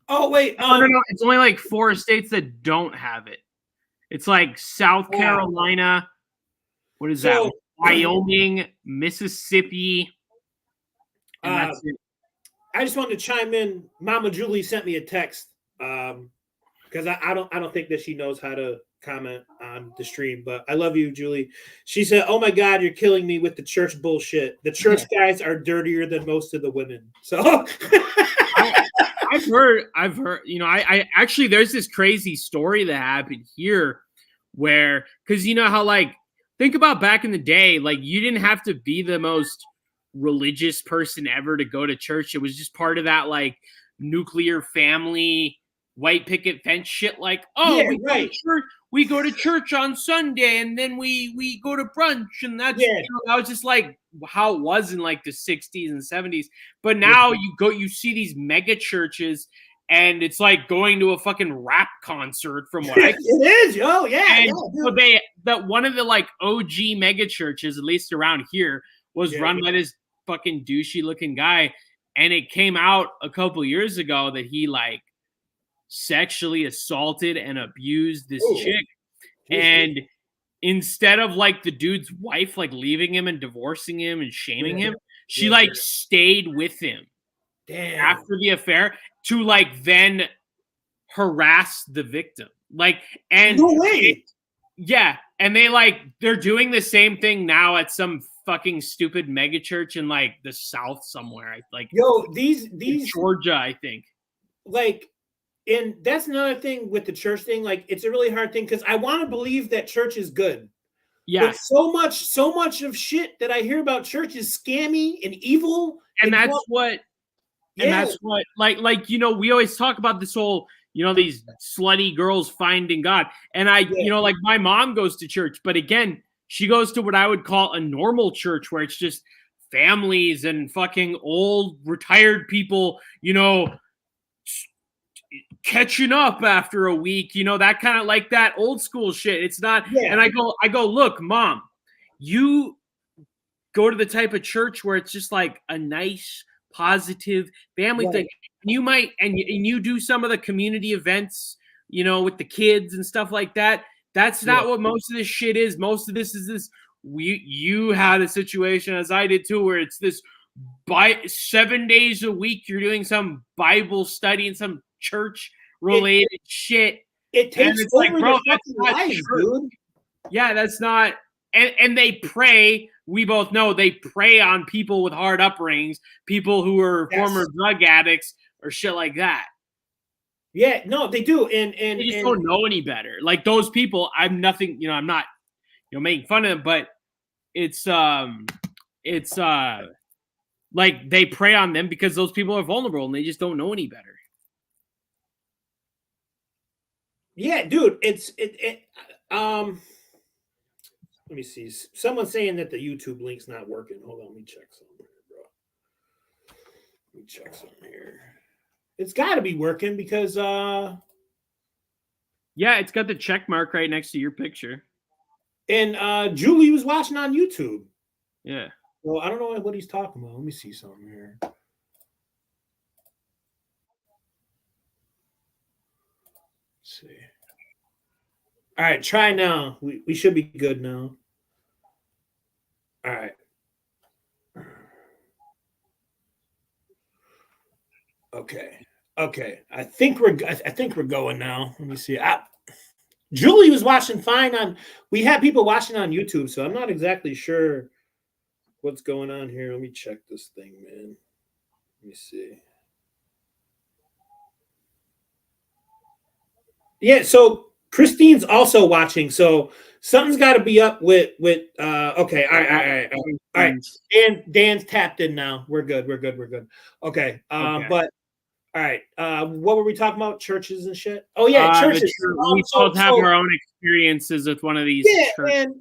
Oh wait, no. It's only like 4 states that don't have it. It's like South Carolina. What is that? Wyoming, Mississippi, and that's it. I just wanted to chime in. Mama Julie sent me a text because I don't think that she knows how to comment on the stream, but I love you, Julie. She said, "Oh my God, you're killing me with the church bullshit. The church guys are dirtier than most of the women." So I've heard. I actually there's this crazy story that happened here where, because you know how, like, think about back in the day, like, you didn't have to be the most religious person ever to go to church. It was just part of that, like, nuclear family white picket fence shit. Like, we go to church on Sunday and then we go to brunch, and that's that was just like how it was in like the 60s and 70s. But now you see these mega churches, and it's like going to a fucking rap concert from what I it is. Oh yeah. And so that one of the like OG mega churches, at least around here, was run by this fucking douchey looking guy, and it came out a couple years ago that he like sexually assaulted and abused this chick. And instead of like the dude's wife like leaving him and divorcing him and shaming him, she like stayed with him after the affair to like then harass the victim. Like, and no way. And they're doing the same thing now at some fucking stupid mega church in like the South somewhere. Like, these Georgia, I think. Like, and that's another thing with the church thing. Like, it's a really hard thing because I want to believe that church is good. Yeah. But so much of shit that I hear about church is scammy and evil. And that's what like, you know, we always talk about this whole, you know, these slutty girls finding God. And you know, like, my mom goes to church, but again, she goes to what I would call a normal church where it's just families and fucking old retired people, you know, catching up after a week, you know, that kind of like that old school shit. It's not. And I go, look, Mom, you go to the type of church where it's just like a nice, positive family thing. You might, and you do some of the community events, you know, with the kids and stuff like that. That's not what most of this shit is. Most of this is this. You had a situation, as I did too, where it's this by 7 days a week you're doing some Bible study and some church related shit. It takes it's over like, bro, that's not life, dude. Yeah, that's not. And they prey. We both know they prey on people with hard upbringings, people who are former drug addicts or shit like that. Yeah, no, they do, and they just don't know any better. Like, those people, I'm nothing. You know, I'm not, you know, making fun of them, but it's like they prey on them because those people are vulnerable and they just don't know any better. Yeah, dude, let me see. Someone's saying that the YouTube link's not working. Hold on, let me check something here, bro. Let me check something here. It's got to be working because yeah, it's got the check mark right next to your picture. And Julie was watching on YouTube. Yeah. Well, I don't know what he's talking about. Let me see something here. Let's see. All right, try now. We should be good now. All right. Okay. I think we're going now. Let me see. Julie was watching fine on. We had people watching on YouTube, so I'm not exactly sure what's going on here. Let me check this thing, man. Let me see. Yeah, so Christine's also watching, so something's got to be up with okay, all right. Dan's tapped in now. We're good. Okay, but all right. What were we talking about? Churches and shit. Oh yeah, churches. We both have our own experiences with one of these. And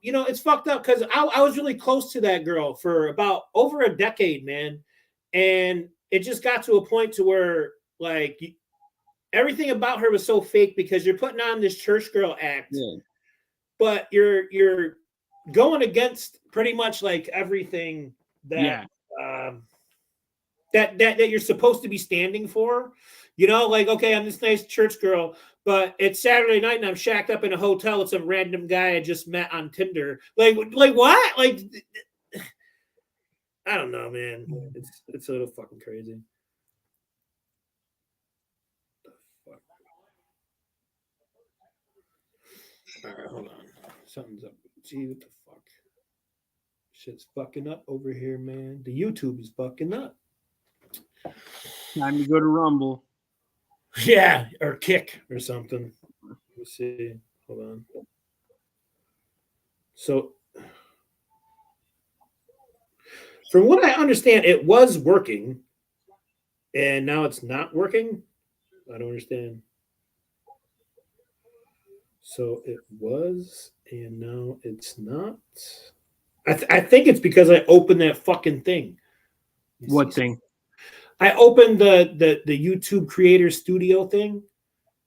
you know, it's fucked up because I was really close to that girl for about over a decade, man, and it just got to a point to where like everything about her was so fake because you're putting on this church girl act, but you're going against pretty much like everything that that you're supposed to be standing for. You know, like, okay, I'm this nice church girl, but it's Saturday night and I'm shacked up in a hotel with some random guy I just met on Tinder. Like what? Like, I don't know, man. It's a little fucking crazy. All right, hold on. Something's up. Gee, what the fuck? Shit's fucking up over here, man. The YouTube is fucking up. Time to go to Rumble. Yeah, or Kick or something. Let's see. Hold on. So, from what I understand, it was working, and now it's not working. I don't understand. So it was, and now it's not. I think it's because I opened that fucking thing. What thing? I opened the YouTube Creator Studio thing.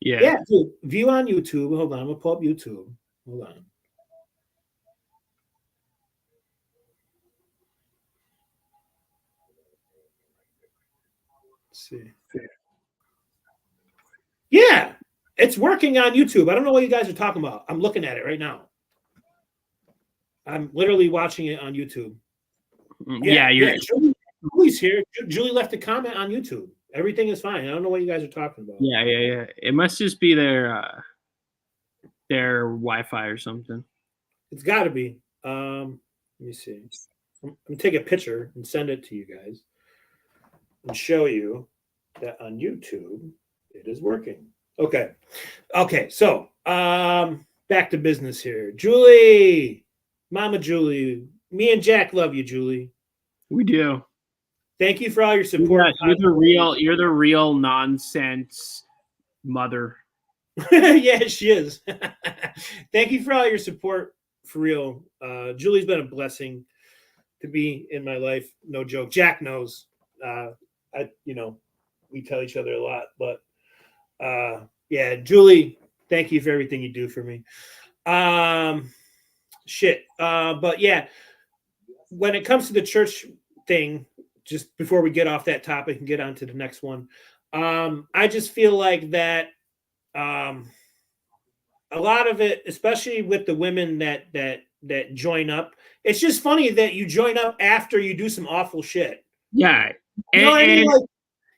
Yeah, dude, view on YouTube. Hold on, I'm gonna pull up YouTube. Hold on. Let's see. Yeah, it's working on YouTube. I don't know what you guys are talking about. I'm looking at it right now. I'm literally watching it on YouTube. Yeah, Julie's here. Julie left a comment on YouTube. Everything is fine. I don't know what you guys are talking about. Yeah. It must just be their Wi-Fi or something. It's got to be. Let me see. I'm gonna take a picture and send it to you guys and show you that on YouTube it is working. Okay. So back to business here. Julie, Mama Julie, me and Jack love you, Julie. We do. Thank you for all your support. You're the real nonsense mother. Yeah, she is. Thank you for all your support, for real. Julie's been a blessing to be in my life. No joke. Jack knows. We tell each other a lot, but yeah, Julie, thank you for everything you do for me. But yeah, when it comes to the church thing, just before we get off that topic and get on to the next one, I just feel like that a lot of it, especially with the women that join up, it's just funny that you join up after you do some awful shit. Yeah. You know what I mean?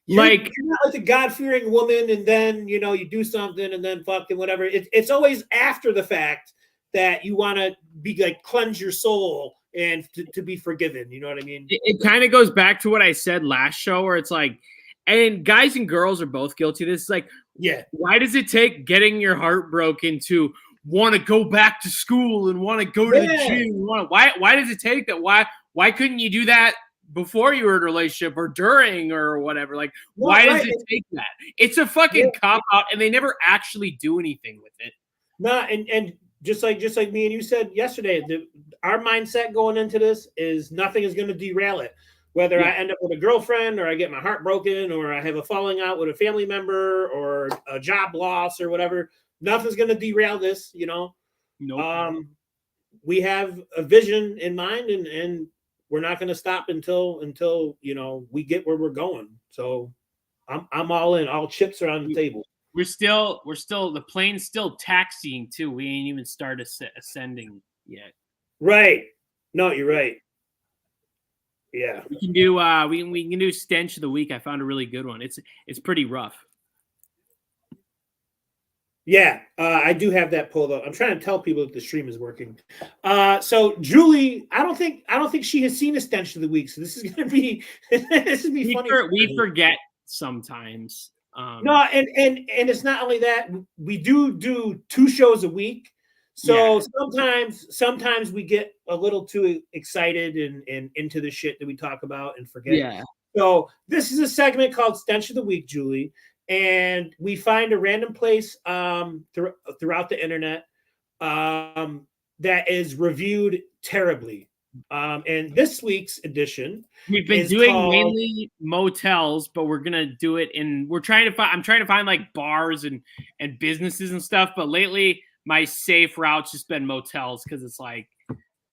You're not like a God-fearing woman, and then you do something, and then fucking whatever. It's always after the fact that you want to be like cleanse your soul and to be forgiven. You know what I mean? It kind of goes back to what I said last show, where it's like, and guys and girls are both guilty of this. It's like, yeah, why does it take getting your heart broken to want to go back to school and want to go to the gym? Why does it take that? Why couldn't you do that before you were in a relationship or during or whatever? Like, why does it take that? It's a fucking cop out, and they never actually do anything with it. No, and just like me and you said yesterday, our mindset going into this is nothing is going to derail it. Whether I end up with a girlfriend or I get my heart broken or I have a falling out with a family member or a job loss or whatever, nothing's going to derail this, Nope. We have a vision in mind and we're not going to stop until we get where we're going. So I'm all in. All chips are on the table. We're still the plane's still taxiing too. We ain't even started ascending yet. Right. No, you're right. Yeah. We can do we can do stench of the week. I found a really good one. It's pretty rough. Yeah, I do have that pulled up. I'm trying to tell people that the stream is working. So Julie, I don't think she has seen a stench of the week. So this is gonna be funny. We forget sometimes. No, and it's not only that. We do 2 shows a week. So sometimes we get a little too excited and into the shit that we talk about and forget. Yeah. So this is a segment called Stench of the Week, Julie. and we find a random place throughout the internet that is reviewed terribly. And this week's edition, we've been doing mainly motels, but we're gonna do it in. I'm trying to find like bars and businesses and stuff. But lately, my safe route's just been motels because it's like,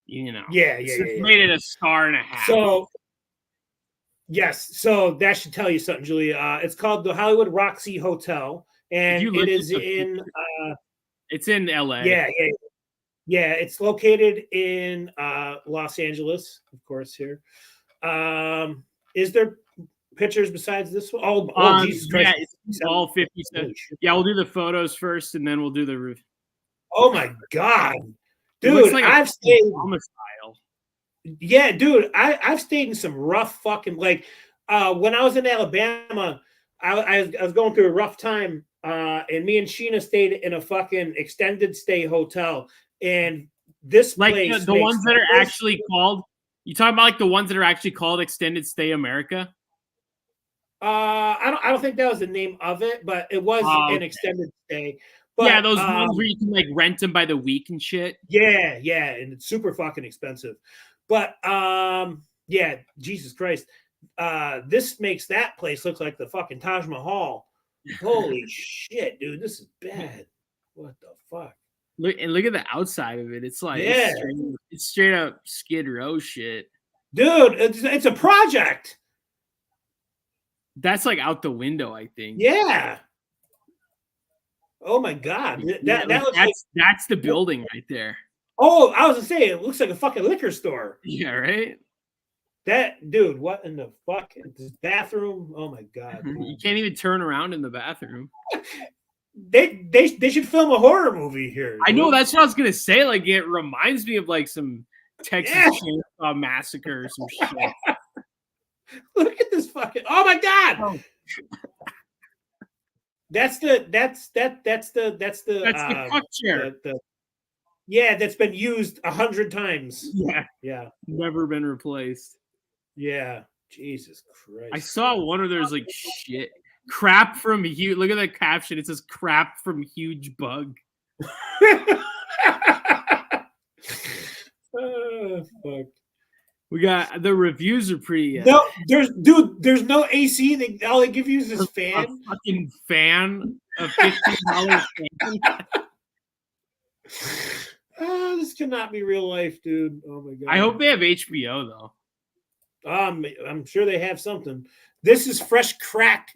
made it a 1.5 stars. So yes, so that should tell you something, Julia. It's called the Hollywood Roxy Hotel, and it is in. It's in LA. Yeah, it's located in Los Angeles, of course. Here, is there pictures besides this one? Oh, Jesus Christ! Yeah, it's all 57. Yeah, we'll do the photos first, and then we'll do the roof. Oh my God, dude! Like I've stayed. Style. Yeah, dude, I've stayed in some rough fucking when I was in Alabama, I was going through a rough time, and me and Sheena stayed in a fucking extended stay hotel. And this place, the ones that are actually called. You talking about like the ones that are actually called Extended Stay America? I don't think that was the name of it, but it was an extended stay. But, yeah, those ones where you can like rent them by the week and shit. Yeah, and it's super fucking expensive. But yeah, Jesus Christ, this makes that place look like the fucking Taj Mahal. Holy shit, dude, this is bad. What the fuck? Look at the outside of it. It's like it's straight up Skid Row shit, dude. It's a project. That's like out the window, I think. Yeah. Oh my God, that looks that's the building right there. Oh, I was gonna say it looks like a fucking liquor store. Yeah, right. That dude, what in the fuck? This bathroom? Oh my God, dude. You can't even turn around in the bathroom. They should film a horror movie here. I know, that's what I was gonna say. Like, it reminds me of like some Texas Chainsaw Massacre or some shit. Look at this fucking. Oh my God. Oh. That's the fuck chair. Yeah, that's been used 100 times. Yeah, never been replaced. Yeah, Jesus Christ. I saw one of those like shit. Crap from huge. Look at that caption. It says crap from huge bug. Oh, fuck. We got the reviews are pretty. No, there's no AC. All they give you is this fan. A fucking fan. A $15 fan. Oh, this cannot be real life, dude. Oh my God. I hope they have HBO though. I'm sure they have something. This is fresh crap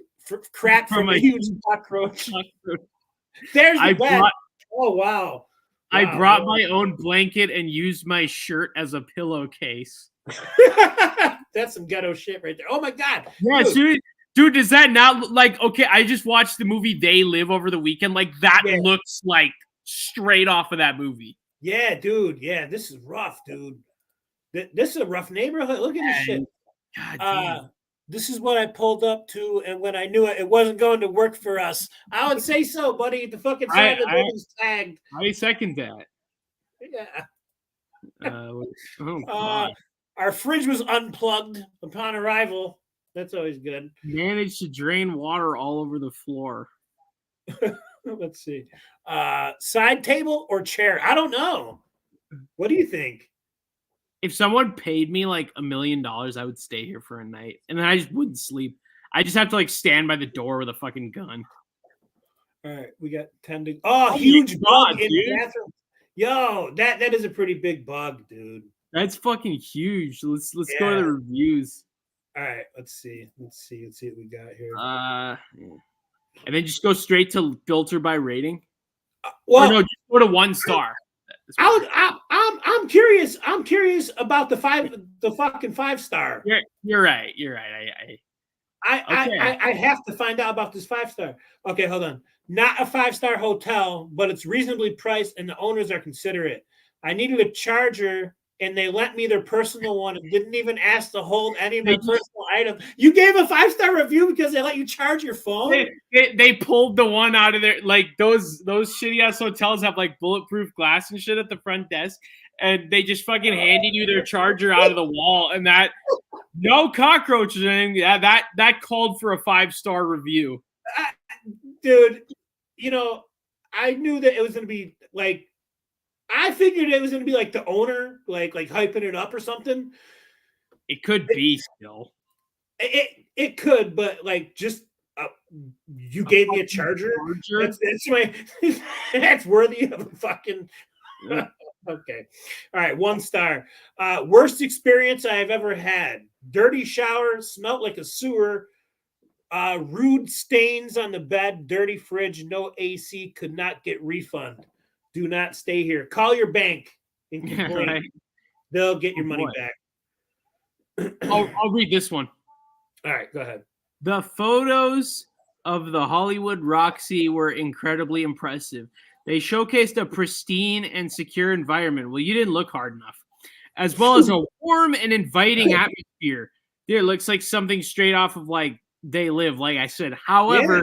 from a huge cockroach. There's the bed. Oh wow. I brought my own blanket and used my shirt as a pillowcase. That's some ghetto shit right there. Oh my God. Yeah, dude, does that not like okay? I just watched the movie They Live over the weekend. Like that looks like straight off of that movie. Yeah, dude. Yeah, this is rough, dude. This is a rough neighborhood. Look at this shit. God, this is what I pulled up to, and when I knew it wasn't going to work for us, I would say so, buddy. The fucking side of the building's tagged. I second that. Yeah. Our fridge was unplugged upon arrival. That's always good. Managed to drain water all over the floor. Let's see. Side table or chair? I don't know. What do you think? If someone paid me like $1 million, I would stay here for a night, and then I just wouldn't sleep. I just have to like stand by the door with a fucking gun. All right, we got 10 to. Oh, huge bug in the bathroom. Yo, that is a pretty big bug, dude. That's fucking huge. Let's go to the reviews. All right, let's see what we got here. And then just go straight to filter by rating. Well, no, just go to 1 star. I'm curious. I'm curious about the fucking 5-star. You're right. I have to find out about this 5-star. Okay, hold on. Not a 5-star hotel, but it's reasonably priced and the owners are considerate. I needed a charger and they lent me their personal one and didn't even ask to hold any of my personal items. You gave a 5-star review because they let you charge your phone? They pulled the one out of there. Like those shitty ass hotels have like bulletproof glass and shit at the front desk, and they just fucking handed you their charger out of the wall, and that no cockroaches or anything. Yeah, that called for a 5-star review. Dude, you know, I knew that it was going to be like, I figured it was going to be like the owner, like hyping it up or something. It could be still. It could, but like just you gave me a charger. That's my that's worthy of a fucking. Okay, all right, 1 star. Worst experience I've ever had: dirty shower, smelt like a sewer. Rude stains on the bed, dirty fridge, no AC, could not get refund. Do not stay here. Call your bank and complain. Right. They'll get your money back. I'll read this one. All right, go ahead. The photos of the Hollywood Roxy were incredibly impressive. They showcased a pristine and secure environment. Well, you didn't look hard enough. As well as a warm and inviting atmosphere. It looks like something straight off of like They Live, like I said. However,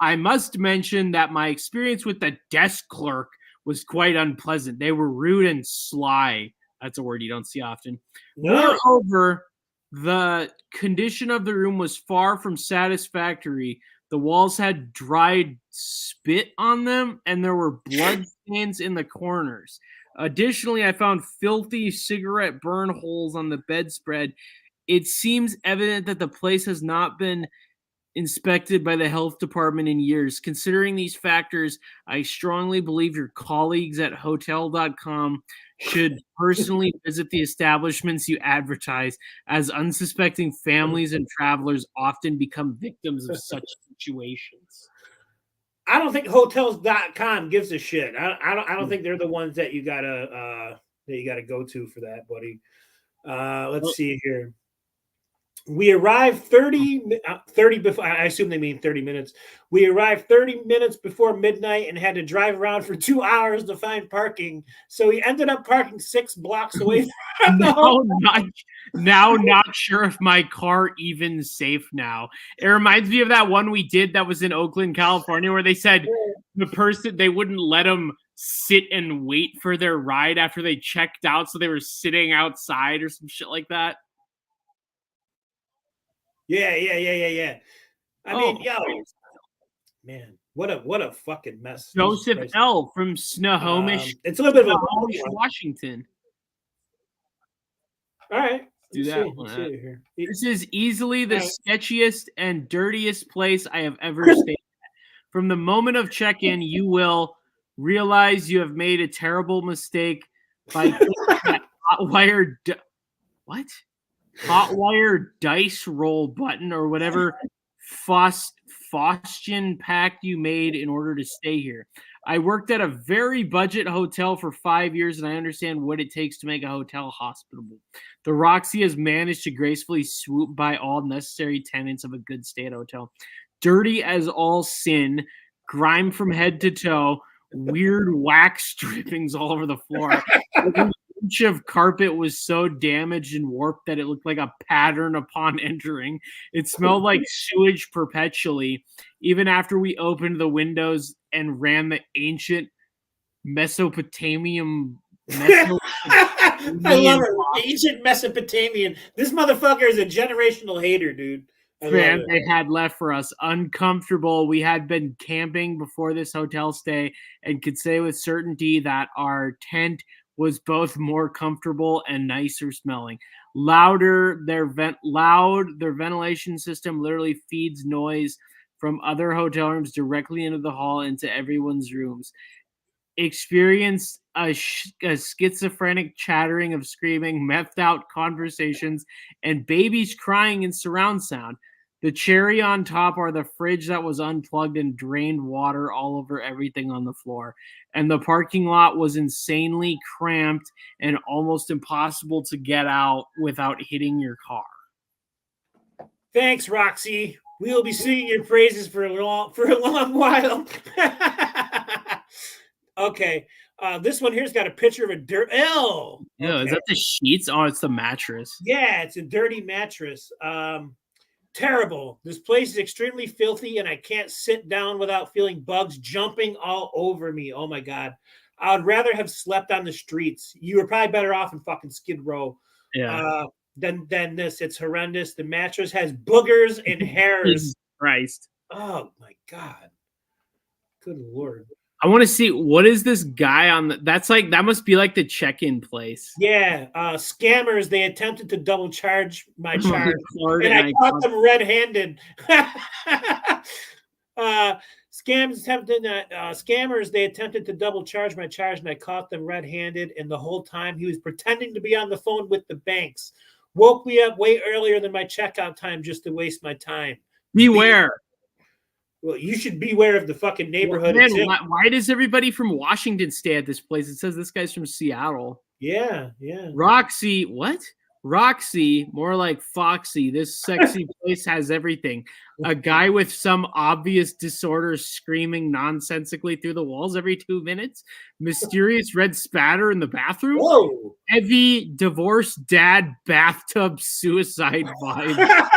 I must mention that my experience with the desk clerk was quite unpleasant. They were rude and sly. That's a word you don't see often. No. Moreover, the condition of the room was far from satisfactory. The walls had dried spit on them, and there were blood stains in the corners. Additionally, I found filthy cigarette burn holes on the bedspread. It seems evident that the place has not been inspected by the health department in years. Considering these factors, I strongly believe your colleagues at hotel.com should personally visit the establishments you advertise, as unsuspecting families and travelers often become victims of such situations. I don't think hotels.com gives a shit. I don't think they're the ones that you gotta go to for that, buddy. Let's see here. We arrived 30 before, I assume they mean 30 minutes. We arrived 30 minutes before midnight and had to drive around for 2 hours to find parking. So we ended up parking 6 blocks away from the home. Not sure if my car even safe now. It reminds me of that one we did that was in Oakland, California, where they said the person, they wouldn't let them sit and wait for their ride after they checked out. So they were sitting outside or some shit like that. Yeah. I mean, man, what a fucking mess. Joseph L. from Snohomish. It's a little bit of Washington. All right. Do that. This is easily the sketchiest and dirtiest place I have ever stayed at. From the moment of check-in, you will realize you have made a terrible mistake by clicking that hotwire dice roll button or whatever Faustian pact you made in order to stay here. I worked at a very budget hotel for 5 years, and I understand what it takes to make a hotel hospitable. The Roxy has managed to gracefully swoop by all necessary tenets of a good state hotel. Dirty as all sin, grime from head to toe, weird wax drippings all over the floor. Inch of carpet was so damaged and warped that it looked like a pattern upon entering. It smelled like sewage perpetually, even after we opened the windows and ran the ancient Mesopotamian. I love it. Ancient Mesopotamian. This motherfucker is a generational hater, dude. Man, they had left for us. Uncomfortable. We had been camping before this hotel stay and could say with certainty that our tent was both more comfortable and nicer smelling. Their ventilation system literally feeds noise from other hotel rooms directly into the hall into everyone's rooms. Experienced a schizophrenic chattering of screaming, methed out conversations, and babies crying in surround sound. The cherry on top are the fridge that was unplugged and drained water all over everything on the floor. And the parking lot was insanely cramped and almost impossible to get out without hitting your car. Thanks, Roxy. We will be singing your praises for a long while. Okay. This one here's got a picture of a dirt. Okay. Is that the sheets? Oh, it's the mattress. Yeah, it's a dirty mattress. Terrible. This place is extremely filthy, and I can't sit down without feeling bugs jumping all over me. Oh my God. I would rather have slept on the streets. You were probably better off in fucking Skid Row. Yeah. Than this. It's Good Lord. I want to see, what is this guy on that must be like the check-in place. Yeah. Scammers, they attempted to double charge my charge and I caught them red-handed. Scammers, they attempted to double charge my charge and I caught them red-handed, and the whole time he was pretending to be on the phone with the banks. Woke me up way earlier than my checkout time just to waste my time. Beware. Well, you should beware of the fucking neighborhood. Man, why does everybody from Washington stay at this place? It says this guy's from Seattle. Yeah. Roxy, what? Roxy, more like Foxy. This sexy place has everything. A guy with some obvious disorder screaming nonsensically through the walls every 2 minutes. Mysterious red spatter in the bathroom. Whoa. Heavy divorced dad bathtub suicide vibe.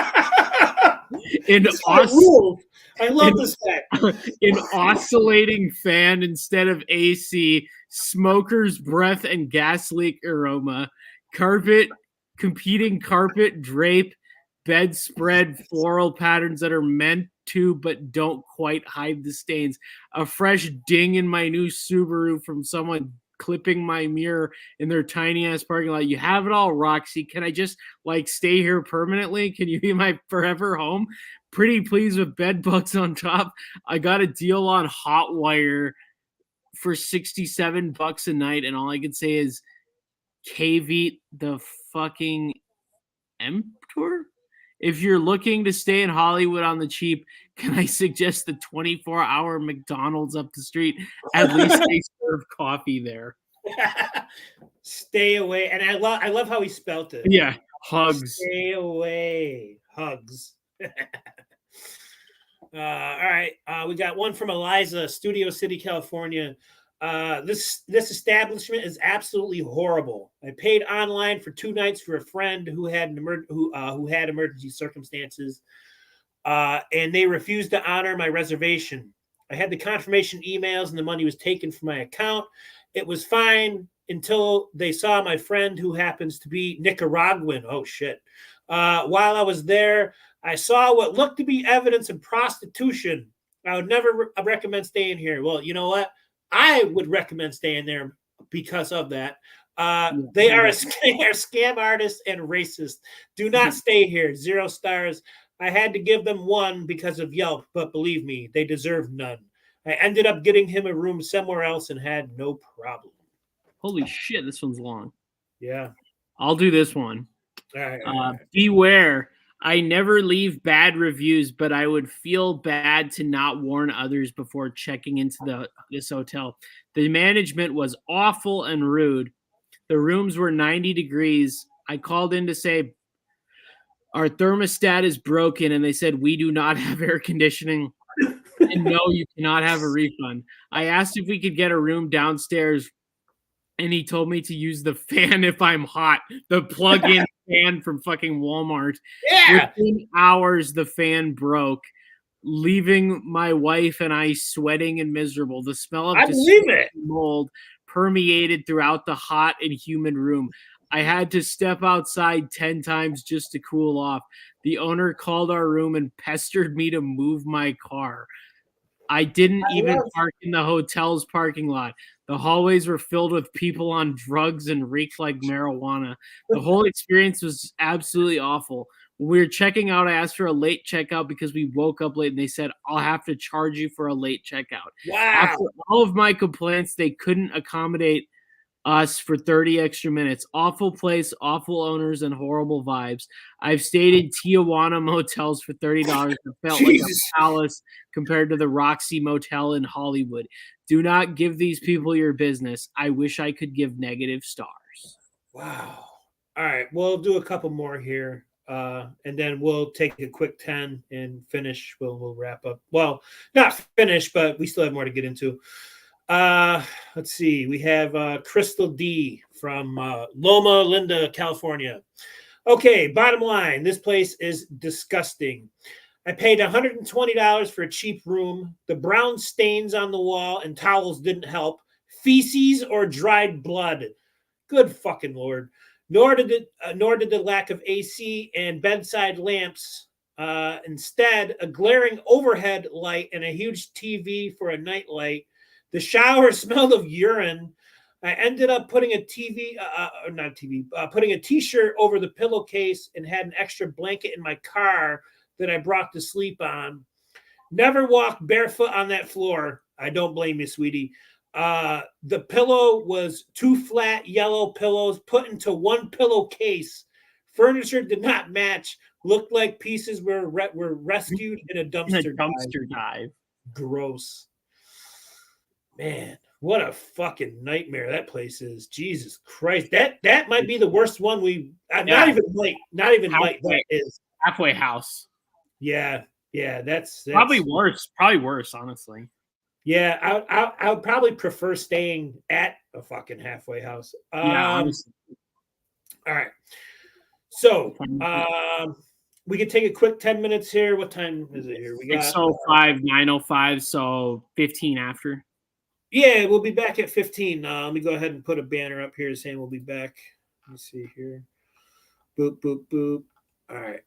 I love this fact. An oscillating fan instead of AC, smoker's breath and gas leak aroma, competing carpet drape, bedspread floral patterns that are meant to but don't quite hide the stains, a fresh ding in my new Subaru from someone clipping my mirror in their tiny ass parking lot. You have it all, Roxy. Can I just stay here permanently? Can you be my forever home? Pretty pleased with bed bugs on top. I got a deal on Hotwire for $67 a night, and all I can say is KV the fucking Emptor. If you're looking to stay in Hollywood on the cheap, can I suggest the 24-hour McDonald's up the street? At least they serve coffee there. Stay away. And I love how he spelt it. Yeah. Hugs. Stay away. Hugs. All right. We got one from Eliza, Studio City, California. This establishment is absolutely horrible. I paid online for 2 nights for a friend who had who had emergency circumstances, and they refused to honor my reservation. I had the confirmation emails, and the money was taken from my account. It was fine until they saw my friend, who happens to be Nicaraguan. Oh shit! While I was there, I saw what looked to be evidence of prostitution. I would never recommend staying here. Well, you know what? I would recommend staying there because of that. They are scam artists and racist. Do not stay here. 0 stars. I had to give them 1 because of Yelp, but believe me, they deserve none. I ended up getting him a room somewhere else and had no problem. Holy shit, this one's long. Yeah. I'll do this one. All right. Beware. I never leave bad reviews, but I would feel bad to not warn others before checking into this hotel. The management was awful and rude. The rooms were 90 degrees. I called in to say, our thermostat is broken, and they said, we do not have air conditioning, and no, you cannot have a refund. I asked if we could get a room downstairs, and he told me to use the fan if I'm hot, the plug-in fan from fucking Walmart. Yeah. Within hours, the fan broke, leaving my wife and I sweating and miserable. The smell of mold permeated throughout the hot and humid room. I had to step outside 10 times just to cool off. The owner called our room and pestered me to move my car. I didn't even park in the hotel's parking lot. The hallways were filled with people on drugs and reeked like marijuana. The whole experience was absolutely awful. When we were checking out, I asked for a late checkout because we woke up late, and they said, I'll have to charge you for a late checkout. Wow. After all of my complaints, they couldn't accommodate us for 30 extra minutes. Awful place, awful owners, and horrible vibes. I've stayed in Tijuana motels for $30. It felt like a palace compared to the Roxy Motel in Hollywood. Do not give these people your business. I wish I could give negative stars. Wow. All right. We'll do a couple more here. And then we'll take a quick 10 and finish. We'll wrap up. Well, not finish, but we still have more to get into. Let's see. We have Crystal D from Loma Linda, California. Okay, bottom line, this place is disgusting. I paid $120 for a cheap room. The brown stains on the wall and towels didn't help. Feces or dried blood. Good fucking Lord. Nor did the lack of AC and bedside lamps Instead, a glaring overhead light and a huge TV for a night light. The shower smelled of urine. I ended up putting a putting a t-shirt over the pillowcase and had an extra blanket in my car that I brought to sleep on. Never walk barefoot on that floor. I don't blame you, sweetie. The pillow was 2 flat yellow pillows put into one pillowcase. Furniture did not match. Looked like pieces were rescued in a dumpster dive. Gross. Man, what a fucking nightmare that place is. Jesus Christ. That might be the worst one we not even might. That is halfway house. Yeah, that's probably worse. Probably worse, honestly. Yeah, I would probably prefer staying at a fucking halfway house. Honestly. All right. So, we could take a quick 10 minutes here. What time is it here? We got 6:05, 9:05, so 15 after. Yeah, we'll be back at 15. Let me go ahead and put a banner up here saying we'll be back. Let me see here. Boop, boop, boop. All right.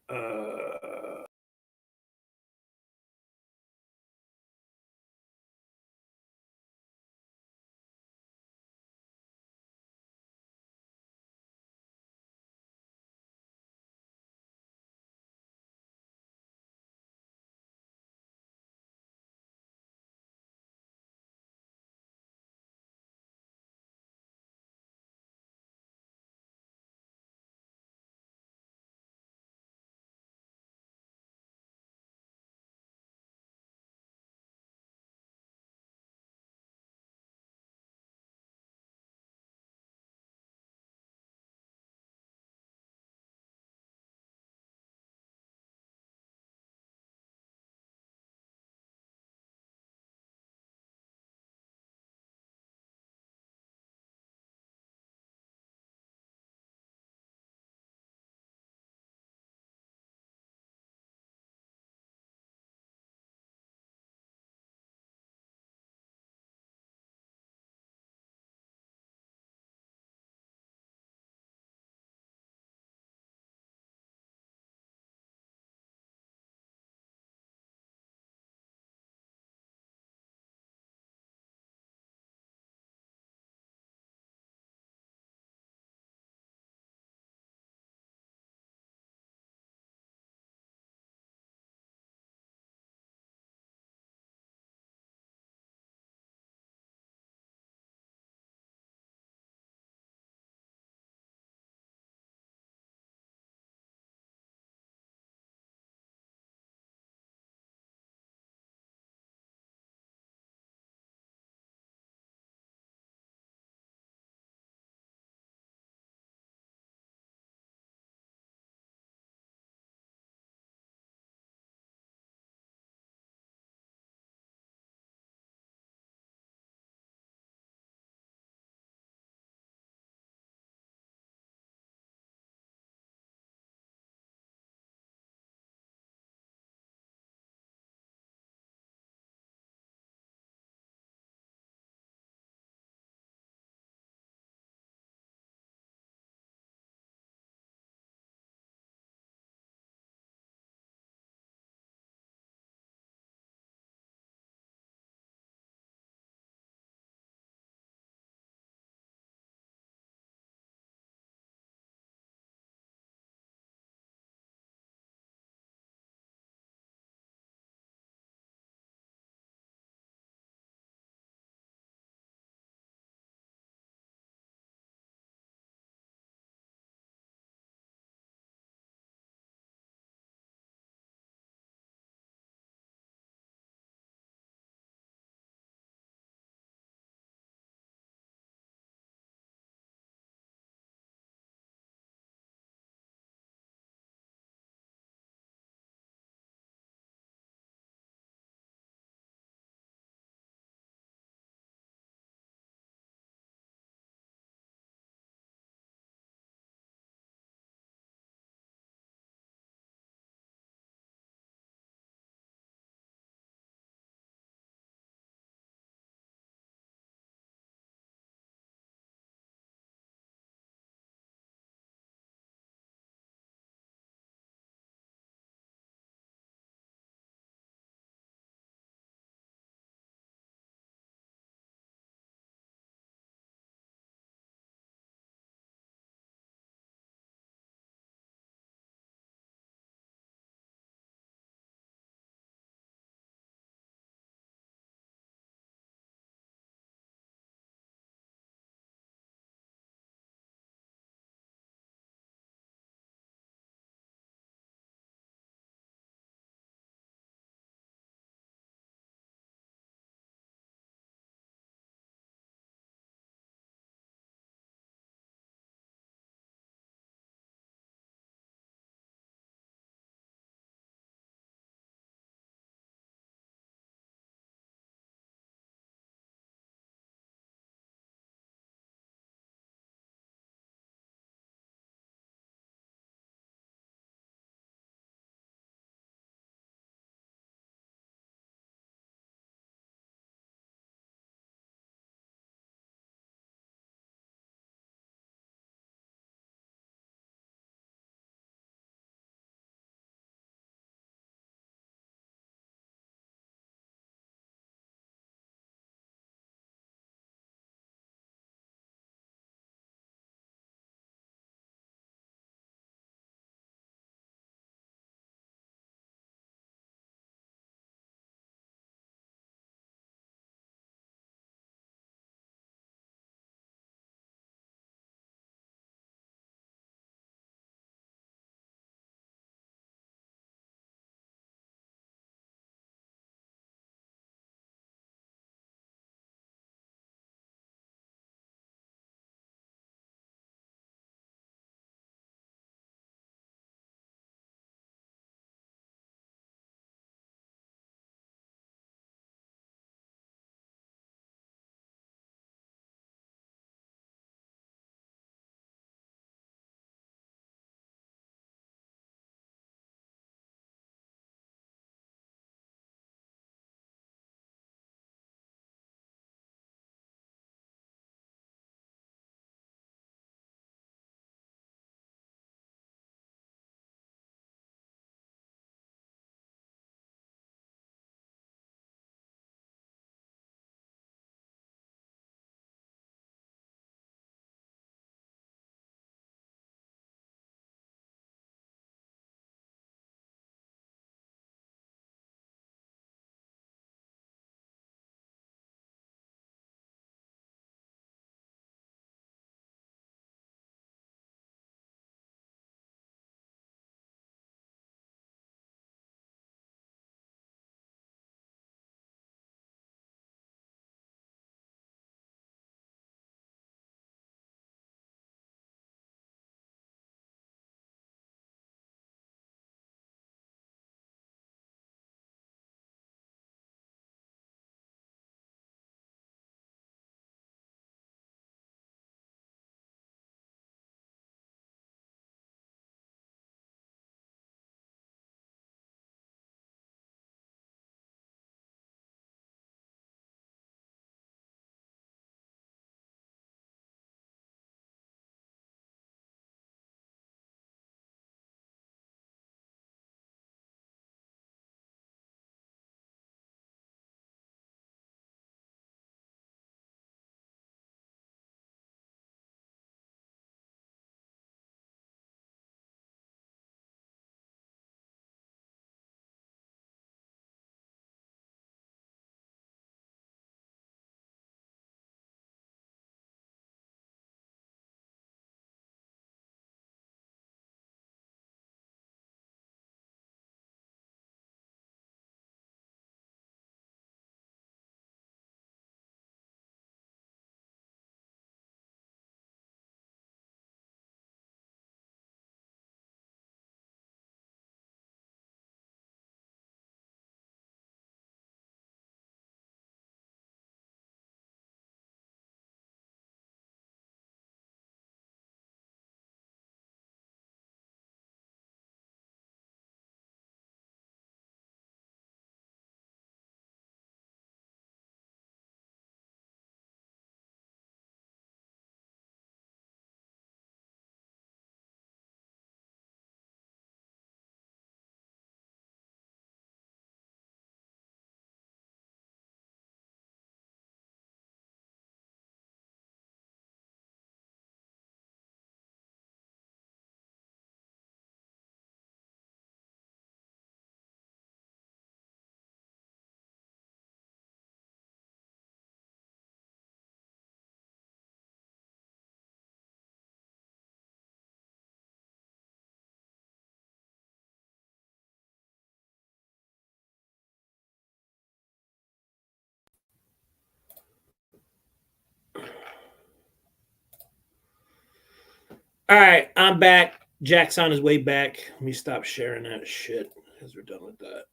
All right, I'm back. Jack's on his way back. Let me stop sharing that shit because we're done with that.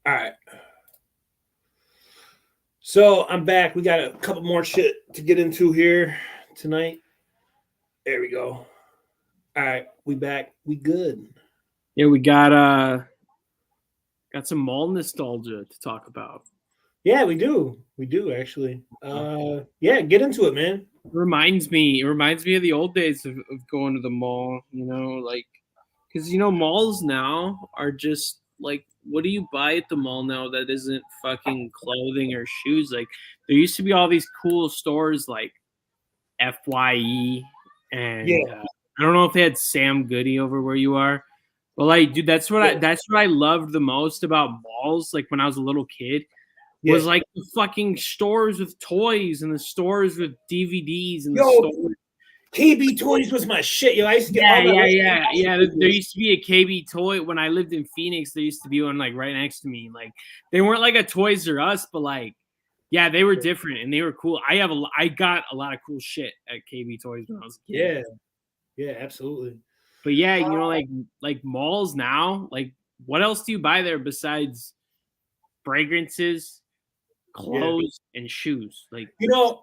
All right. So I'm back. We got a couple more shit to get into here tonight. There we go. All right, we back. We good. Yeah, we got some mall nostalgia to talk about. Yeah, we do. We do actually. Yeah, get into it, man. It reminds me of the old days of going to the mall, like, because malls now are just like, what do you buy at the mall now that isn't fucking clothing or shoes? Like, there used to be all these cool stores like FYE, and I don't know if they had Sam Goody over where you are, but like, dude, that's what I loved the most about malls. Like when I was a little kid, was like the fucking stores with toys and the stores with DVDs and the stores. KB Toys was my shit, yo. I used to get yeah. There used to be a KB Toy when I lived in Phoenix. There used to be one like right next to me. Like they weren't like a Toys R Us, but like, yeah, they were different and they were cool. I got a lot of cool shit at KB Toys when I was a kid. Yeah, absolutely. But yeah, like malls now, like what else do you buy there besides fragrances, clothes, and shoes? Like, the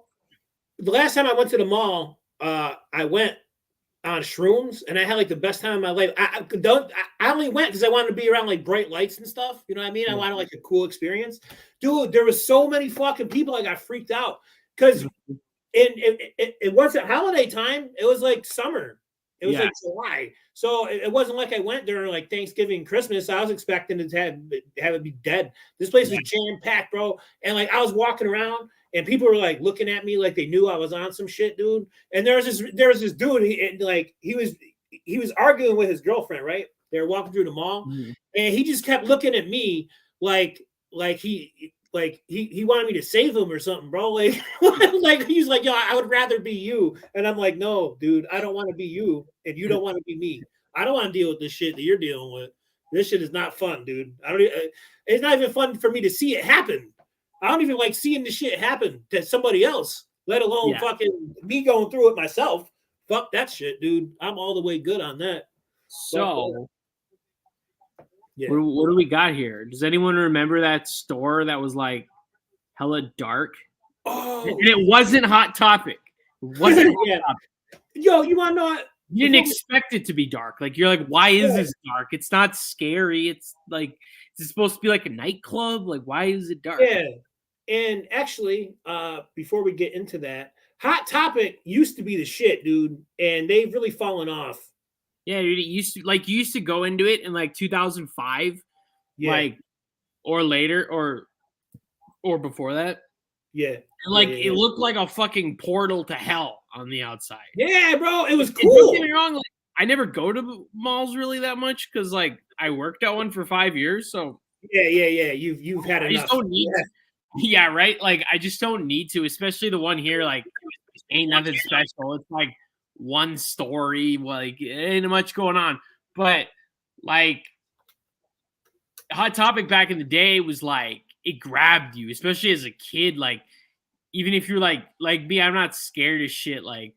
last time I went to the mall, I went on shrooms and I had like the best time of my life. I only went because I wanted to be around like bright lights and stuff. You know what I mean? I wanted like a cool experience. Dude, there was so many fucking people. I got freaked out because it wasn't holiday time. It was like summer. It was like July. So it wasn't like I went during like Thanksgiving, Christmas. I was expecting to have it be dead. This place was jam-packed, bro. And like I was walking around and people were like looking at me like they knew I was on some shit, dude. And there was this dude, he was arguing with his girlfriend, right? They were walking through the mall, and he just kept looking at me like he wanted me to save him or something, bro. Like, like he's like, yo, I would rather be you. And I'm like, no, dude, I don't want to be you, and you don't want to be me. I don't want to deal with this shit that you're dealing with. This shit is not fun, dude. It's not even fun for me to see it happen. I don't even like seeing the shit happen to somebody else, let alone fucking me going through it myself. Fuck that shit, dude. I'm all the way good on that. So, what do we got here? Does anyone remember that store that was like hella dark? Oh, and it wasn't Hot Topic. It wasn't Hot Topic. Yo, you want to know? You didn't expect it to be dark. Like, you're like, why is this dark? It's not scary. It's like, is it supposed to be like a nightclub? Like, why is it dark? Yeah. And actually, before we get into that, Hot Topic used to be the shit, dude, and they've really fallen off. Yeah, dude, you used to go into it in like 2005, like, or later, or before that. Yeah. And like it looked like a fucking portal to hell on the outside. Yeah, bro, it was cool. Don't get me wrong, like, I never go to malls really that much because like I worked at one for 5 years, so yeah. You've had enough. I just don't need to. Yeah, right. Like I just don't need to, especially the one here. Like, ain't nothing special. It's like one story. Like, ain't much going on. But like, Hot Topic back in the day was like it grabbed you, especially as a kid. Like, even if you're like me, I'm not scared of shit. Like,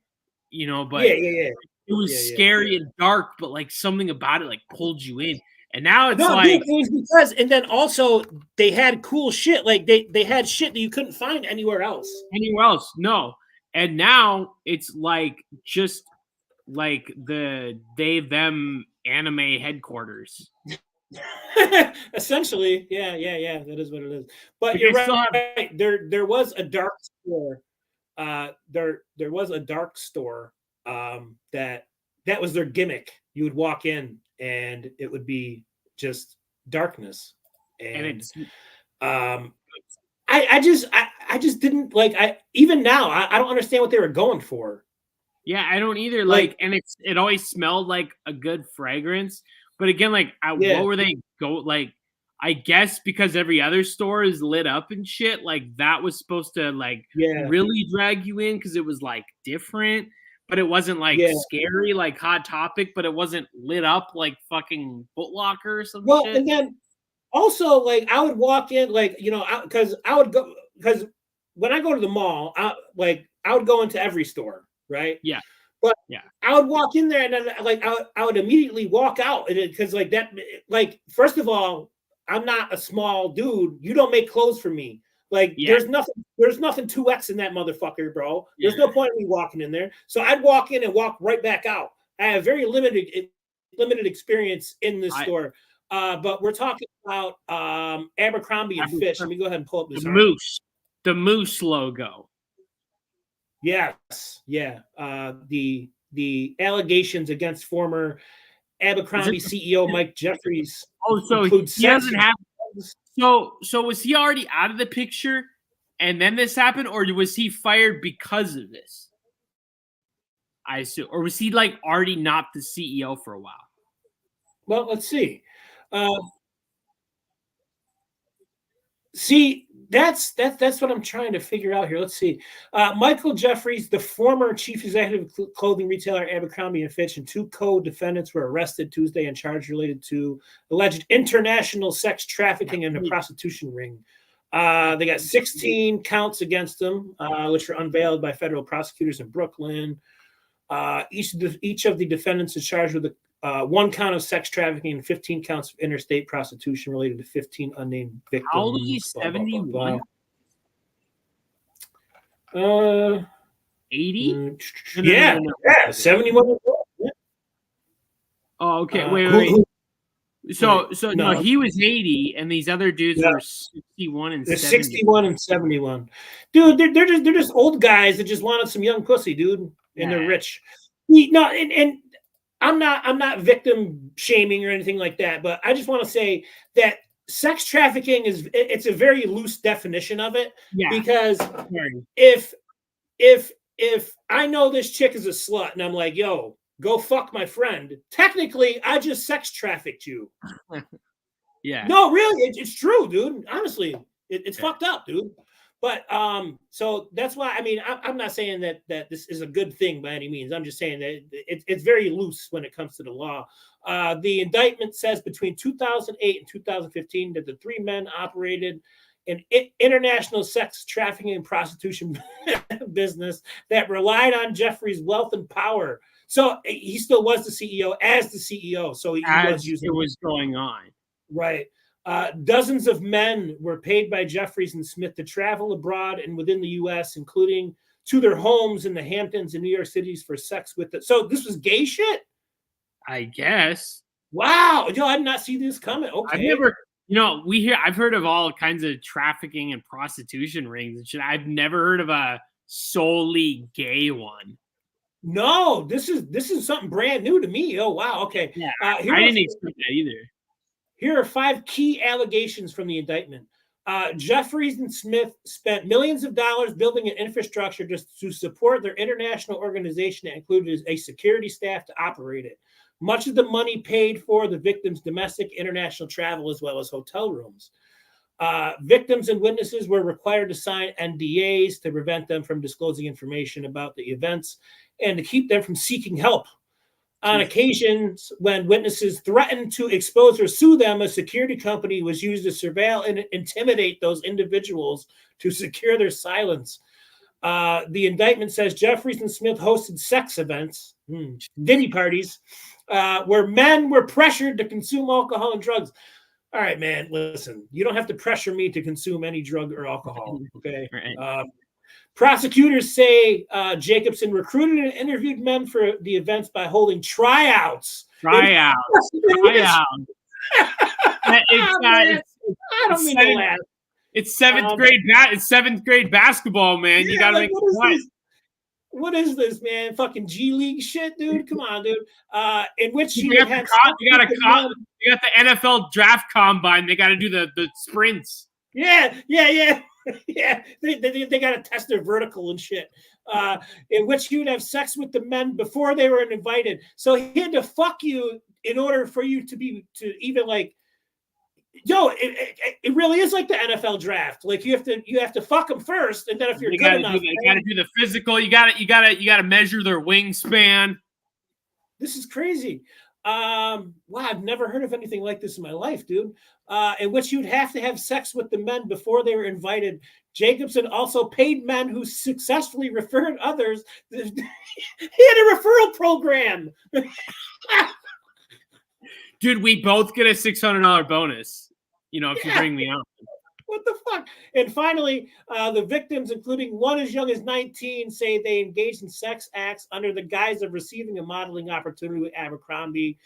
but it was scary and dark. But like something about it like pulled you in. And now it's like, dude, it was because, and then also they had cool shit. Like they had shit that you couldn't find anywhere else. No. And now it's like just like the them anime headquarters. Essentially, yeah. That is what it is. But you're right. There was a dark store. There was a dark store. That was their gimmick. You would walk in and it would be just darkness. And I just didn't like. Even now, I don't understand what they were going for. Yeah, I don't either. Like, and it always smelled like a good fragrance. But again, like, what were they like? I guess because every other store is lit up and shit. Like that was supposed to like really drag you in because it was like different, but it wasn't like scary like Hot Topic. But it wasn't lit up like fucking Foot Locker or something. Well, and then also like I would walk in like because when I go to the mall, I would go into every store, right? Yeah. But I would walk in there and then, like, I would immediately walk out because, like, that, like, first of all, I'm not a small dude. You don't make clothes for me. Like, there's nothing 2X in that motherfucker, bro. There's no point in me walking in there. So I'd walk in and walk right back out. I have very limited experience in this store. But we're talking about Abercrombie and Fitch. Let me go ahead and pull up this. The moose logo. Yes, yeah. The allegations against former Abercrombie CEO Mike Jeffries. Oh, so he doesn't have. So was he already out of the picture, and then this happened, or was he fired because of this? I assume, or was he like already not the CEO for a while? Well, let's see. See, that's what I'm trying to figure out here. Let's see. Michael Jeffries, the former chief executive of clothing retailer Abercrombie and Fitch, and 2 co-defendants were arrested Tuesday and charged related to alleged international sex trafficking and a prostitution ring. They got 16 counts against them, which were unveiled by federal prosecutors in Brooklyn. Each of the defendants is charged with 1 count of sex trafficking and 15 counts of interstate prostitution related to 15 unnamed victims. How old is he? 71? 80? Yeah, 71. Yeah. Oh, okay. Wait. So no, he was 80, and these other dudes were 61 and 70. 61 and 71. Dude, they're just old guys that just wanted some young pussy, dude, and they're rich. No, and I'm not victim shaming or anything like that, but I just want to say that sex trafficking it's a very loose definition of it. Yeah. Because if I know this chick is a slut and I'm like, yo, go fuck my friend, technically I just sex trafficked you. Yeah. No, really, it's true, dude. Honestly, it's fucked up, dude. But so that's why, I mean, I'm not saying that this is a good thing by any means. I'm just saying that it's very loose when it comes to the law. The indictment says between 2008 and 2015 that the 3 men operated an international sex trafficking and prostitution business that relied on Jeffrey's wealth and power. So he still was the CEO as the CEO. So he was using it was going on. Right. Dozens of men were paid by Jeffries and Smith to travel abroad and within the U.S., including to their homes in the Hamptons and New York Cities for sex with it. So this was gay shit? I guess. Wow. Yo, I did not see this coming. Okay. I've heard of all kinds of trafficking and prostitution rings and shit. I've never heard of a solely gay one. No, this is something brand new to me. Oh, wow. Okay. Yeah, I didn't expect that either. Here are 5 key allegations from the indictment. Jeffries and Smith spent millions of dollars building an infrastructure just to support their international organization that included a security staff to operate it. Much of the money paid for the victims' domestic international travel as well as hotel rooms. Victims and witnesses were required to sign NDAs to prevent them from disclosing information about the events and to keep them from seeking help. On occasions, when witnesses threatened to expose or sue them, a security company was used to surveil and intimidate those individuals to secure their silence. The indictment says Jeffries and Smith hosted sex events, dinny parties, where men were pressured to consume alcohol and drugs. All right, man, listen, you don't have to pressure me to consume any drug or alcohol, okay? Right. Prosecutors say Jacobson recruited and interviewed men for the events by holding tryouts. I don't mean to laugh. It's seventh grade. It's 7th grade basketball, man. You gotta make it. What is this, man? Fucking G League shit, dude. Come on, dude. In which you got the NFL draft combine. They got to do the sprints. Yeah. Yeah, they got to test their vertical and shit. In which you would have sex with the men before they were invited. So he had to fuck you in order for you to even like. Yo, it really is like the NFL draft. Like you have to fuck them first, and then if you're good enough, you got to do the physical. You got to measure their wingspan. This is crazy. Wow, I've never heard of anything like this in my life, dude. In which you'd have to have sex with the men before they were invited. Jacobson also paid men who successfully referred others. He had a referral program. Dude, we both get a $600 bonus, if you bring me out. What the fuck? And finally, the victims, including one as young as 19, say they engaged in sex acts under the guise of receiving a modeling opportunity with Abercrombie.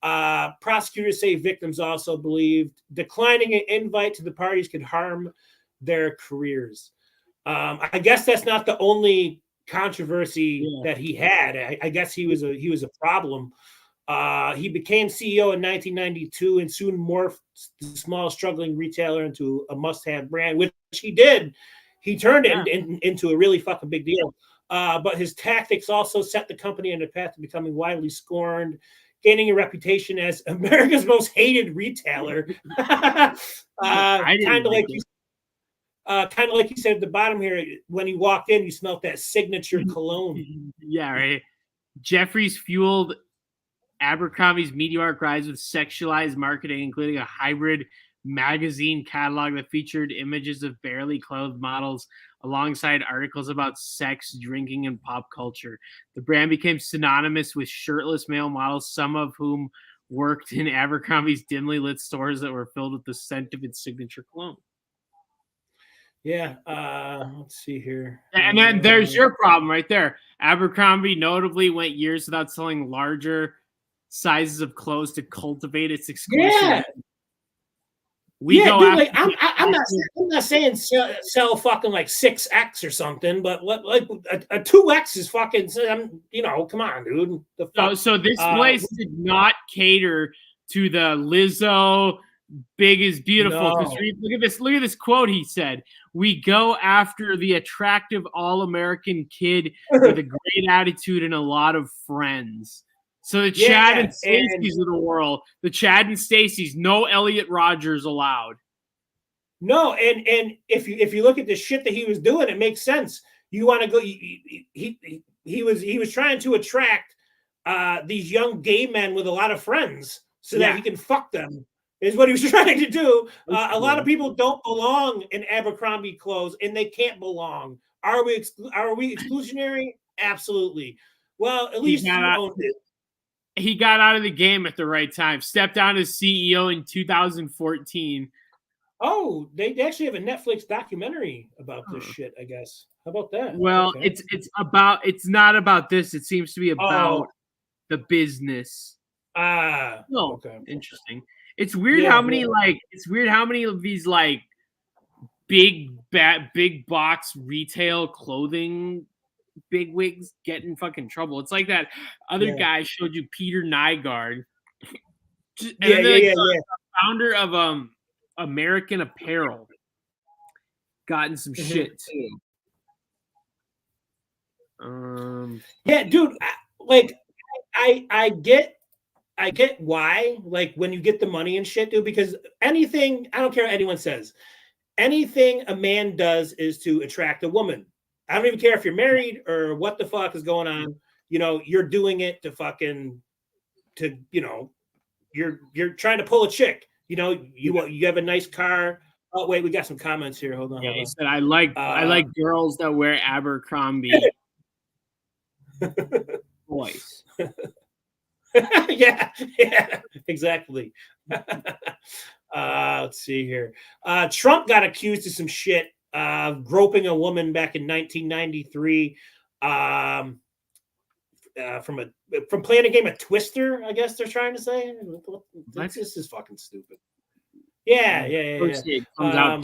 Prosecutors say victims also believed declining an invite to the parties could harm their careers. I guess that's not the only controversy that he had. I guess he was a problem. He became CEO in 1992 and soon morphed the small struggling retailer into a must-have brand, which he did. He turned it into a really fucking big deal. But his tactics also set the company on a path to becoming widely scorned, gaining a reputation as America's most hated retailer. Kind of like you said at the bottom here, when he walked in, you smelled that signature cologne. Yeah, right. Jeffries fueled Abercrombie's meteoric rise with sexualized marketing, including a hybrid magazine catalog that featured images of barely clothed models alongside articles about sex, drinking, and pop culture. The brand became synonymous with shirtless male models, some of whom worked in Abercrombie's dimly lit stores that were filled with the scent of its signature cologne. Yeah, let's see here. And then there's your problem right there. Abercrombie notably went years without selling larger sizes of clothes to cultivate its exclusive. Yeah. Dude, I'm not saying sell fucking like 6X or something, but like a 2X is fucking, come on, dude. So this place did not cater to the Lizzo big is beautiful. Because look at this quote he said. We go after the attractive all-American kid with a great attitude and a lot of friends. So the Chad and Stacey's of the world, the Chad and Stacey's, no Elliot Rodgers allowed. No, and if you look at the shit that he was doing, it makes sense. You want to go. He was trying to attract these young gay men with a lot of friends so that he can fuck them. Is what he was trying to do. A lot of people don't belong in Abercrombie clothes, and they can't belong. Are we exclusionary? Absolutely. Well, at least you owned it. He got out of the game at the right time. Stepped down as CEO in 2014. Oh, they actually have a Netflix documentary about this shit, I guess. How about that? Well, it's not about this. It seems to be about the business. Okay. Interesting. It's weird how many of these like big box retail clothing bigwigs get in fucking trouble. It's like that other guy showed you, Peter Nygaard. Founder of American Apparel. Gotten some shit too. Dude, I get why, like, when you get the money and shit, dude, because anything, I don't care what anyone says, anything a man does is to attract a woman. I don't even care if you're married or what the fuck is going on. You're doing it to you're trying to pull a chick. You have a nice car. Oh wait, we got some comments here. Hold on. Yeah, he said I like girls that wear Abercrombie boys. yeah, exactly. Let's see here. Trump got accused of some shit, groping a woman back in 1993, from playing a game of Twister. I guess they're trying to say. This is fucking stupid. Yeah. It comes out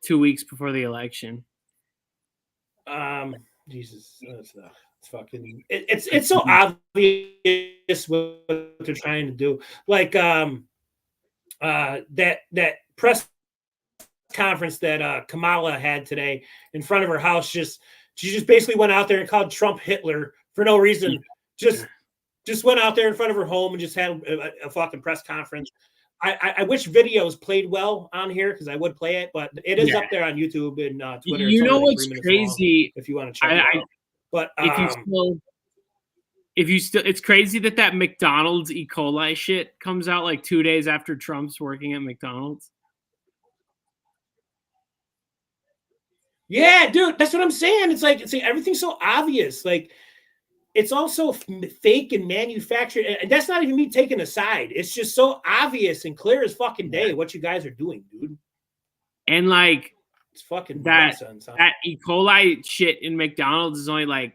2 weeks before the election. Jesus, it's fucking. It's so obvious what they're trying to do. Like that press conference that Kamala had today in front of her house. She just basically went out there and called Trump Hitler for no reason. Just went out there in front of her home and just had a fucking press conference. I wish videos played well on here because I would play it, but it is up there on YouTube and Twitter. You know what's crazy? If you want to check it out. But if you still, it's crazy that McDonald's E. coli shit comes out like 2 days after Trump's working at McDonald's. Yeah, dude, that's what I'm saying. It's like everything's so obvious. Like, it's also fake and manufactured, and that's not even me taking a side. It's just so obvious and clear as fucking day what you guys are doing, dude. And like, it's fucking that nonsense, huh? that E. coli shit in McDonald's is only like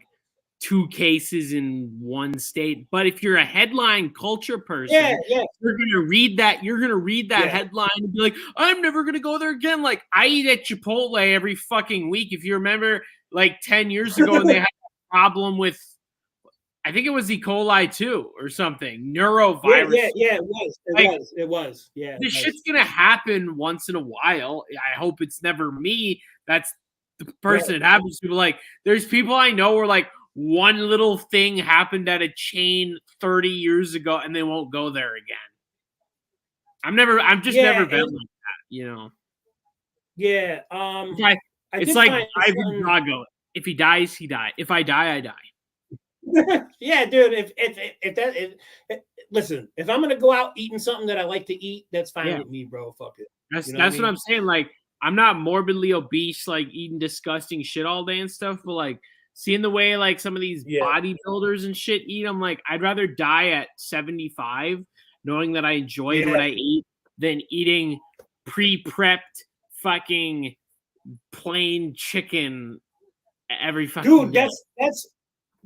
2 cases in one state. But if you're a headline culture person, you're gonna read that. You're gonna read that headline and be like, "I'm never gonna go there again." Like, I eat at Chipotle every fucking week. If you remember, like 10 years ago, and they had a problem with, I think it was E. coli too, or something, neurovirus. Yeah, it was. Yeah, this shit's gonna happen once in a while. I hope it's never me. That's the person it happens to. Like, there's people I know where like one little thing happened at a chain 30 years ago, and they won't go there again. I'm just never been like that, you know. Yeah. It's like Ivan Drago. If he dies, he dies. If I die, I die. Yeah, dude. Listen, if I'm gonna go out eating something that I like to eat, that's fine with me, bro. Fuck it. That's what I'm saying. Like, I'm not morbidly obese, like eating disgusting shit all day and stuff, but like seeing the way like some of these bodybuilders and shit eat, I'm like, I'd rather die at 75, knowing that I enjoyed what I ate, than eating pre-prepped fucking plain chicken every fucking day.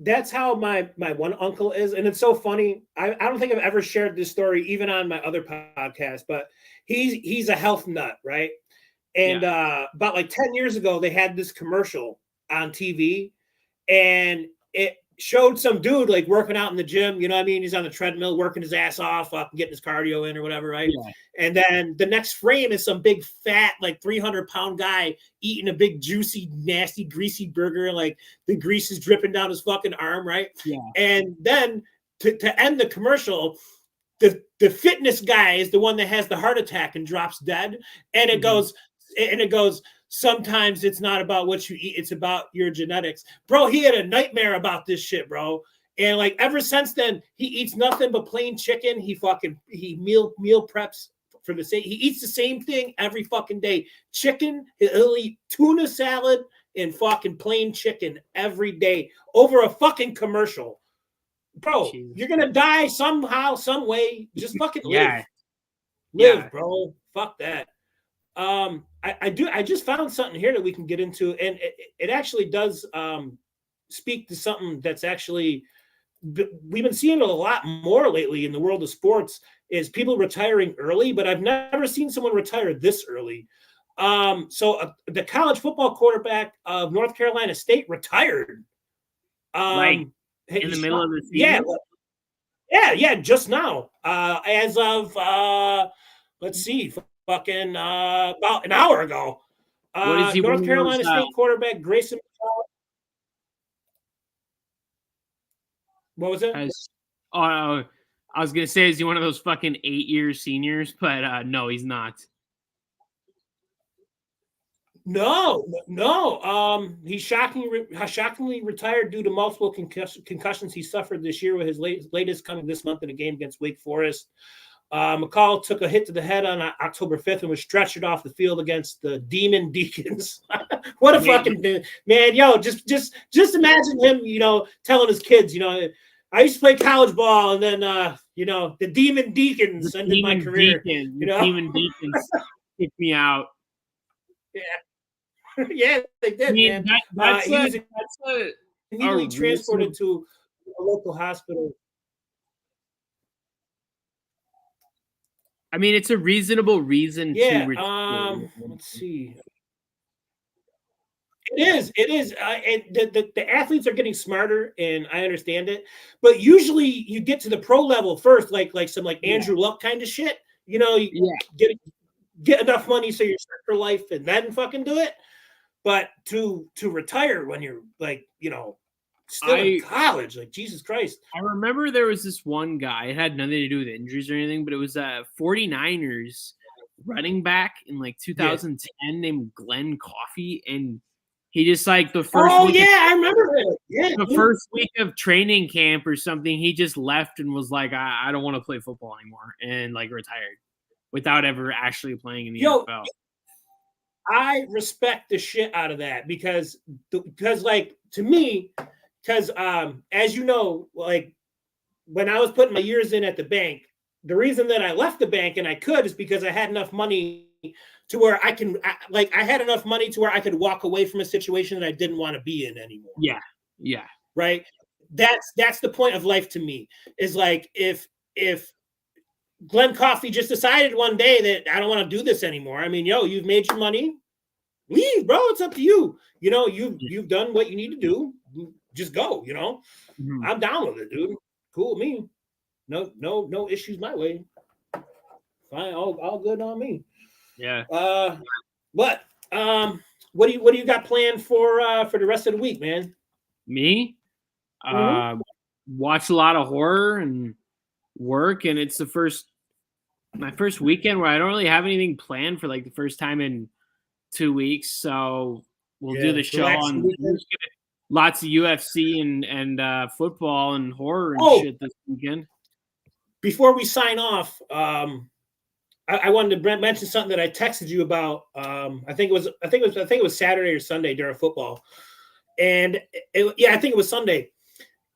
That's how my one uncle is, and it's so funny. I don't think I've ever shared this story even on my other podcast, but he's a health nut, right? And about like 10 years ago, they had this commercial on TV, and it showed some dude like working out in the gym. You know what I mean? He's on the treadmill working his ass off, getting his cardio in or whatever, right? Yeah. And then the next frame is some big fat, like 300-pound guy eating a big, juicy, nasty, greasy burger. Like the grease is dripping down his fucking arm, right? Yeah. And then to end the commercial, the fitness guy is the one that has the heart attack and drops dead. And it goes, sometimes it's not about what you eat, it's about your genetics. Bro, he had a nightmare about this shit, bro. And like ever since then, he eats nothing but plain chicken. He meal preps for the same. He eats the same thing every fucking day. Chicken, he'll eat tuna salad and fucking plain chicken every day over a fucking commercial. Bro, you're gonna die somehow, some way. Just fucking live, bro. Fuck that. I just found something here that we can get into, and it actually does speak to something that's actually we've been seeing it a lot more lately in the world of sports, is people retiring early, but I've never seen someone retire this early. So the college football quarterback of North Carolina State retired. In the middle of the season? Yeah, just now. As of let's see, fucking about an hour ago. What is he? North Carolina State quarterback Grayson. What was it? I was gonna say, is he one of those fucking 8-year seniors? But no, he's not. No. He shockingly retired due to multiple concussions he suffered this year, with his latest coming this month in a game against Wake Forest. McCall took a hit to the head on October 5th and was stretchered off the field against the Demon Deacons. What a fucking man. Yo, just imagine him, telling his kids, I used to play college ball, and then the Demon Deacons ended my career. Demon Deacons kicked me out. Yeah. Yeah, they did, man. He was immediately transported to a local hospital. I mean, it's a reasonable reason to retire. Let's see. It is. And the athletes are getting smarter, and I understand it. But usually, you get to the pro level first, like some Andrew Luck kind of shit. Get enough money so you're set for life, and then fucking do it. But to retire when you're still in college, like Jesus Christ. I remember there was this one guy. It had nothing to do with injuries or anything, but it was 49ers running back in 2010 named Glenn Coffey, and He just like the first. Oh yeah, I remember it. Yeah, the first week of training camp or something, he just left and was like, I don't want to play football anymore, and like retired without ever actually playing in the NFL. I respect the shit out of that because like to me, because as you know, like when I was putting my years in at the bank, the reason that I left the bank and I could is because I had enough money to where I had enough money to where I could walk away from a situation that I didn't want to be in anymore. Yeah. Right. That's the point of life to me, is like if Glenn Coffey just decided one day that I don't want to do this anymore. I mean, you've made your money, leave, bro. It's up to you. You've done what you need to do. Just go. Mm-hmm. I'm down with it, dude. Cool with me. No issues my way. Fine, all good on me. Yeah. What do you got planned for the rest of the week, man? Me? Watch a lot of horror and work, and it's my first weekend where I don't really have anything planned for like the first time in 2 weeks. So we'll do the show on lots of UFC and football and horror and shit this weekend. Before we sign off, I wanted to mention something that I texted you about. I think it was Saturday or Sunday during football, and I think it was Sunday.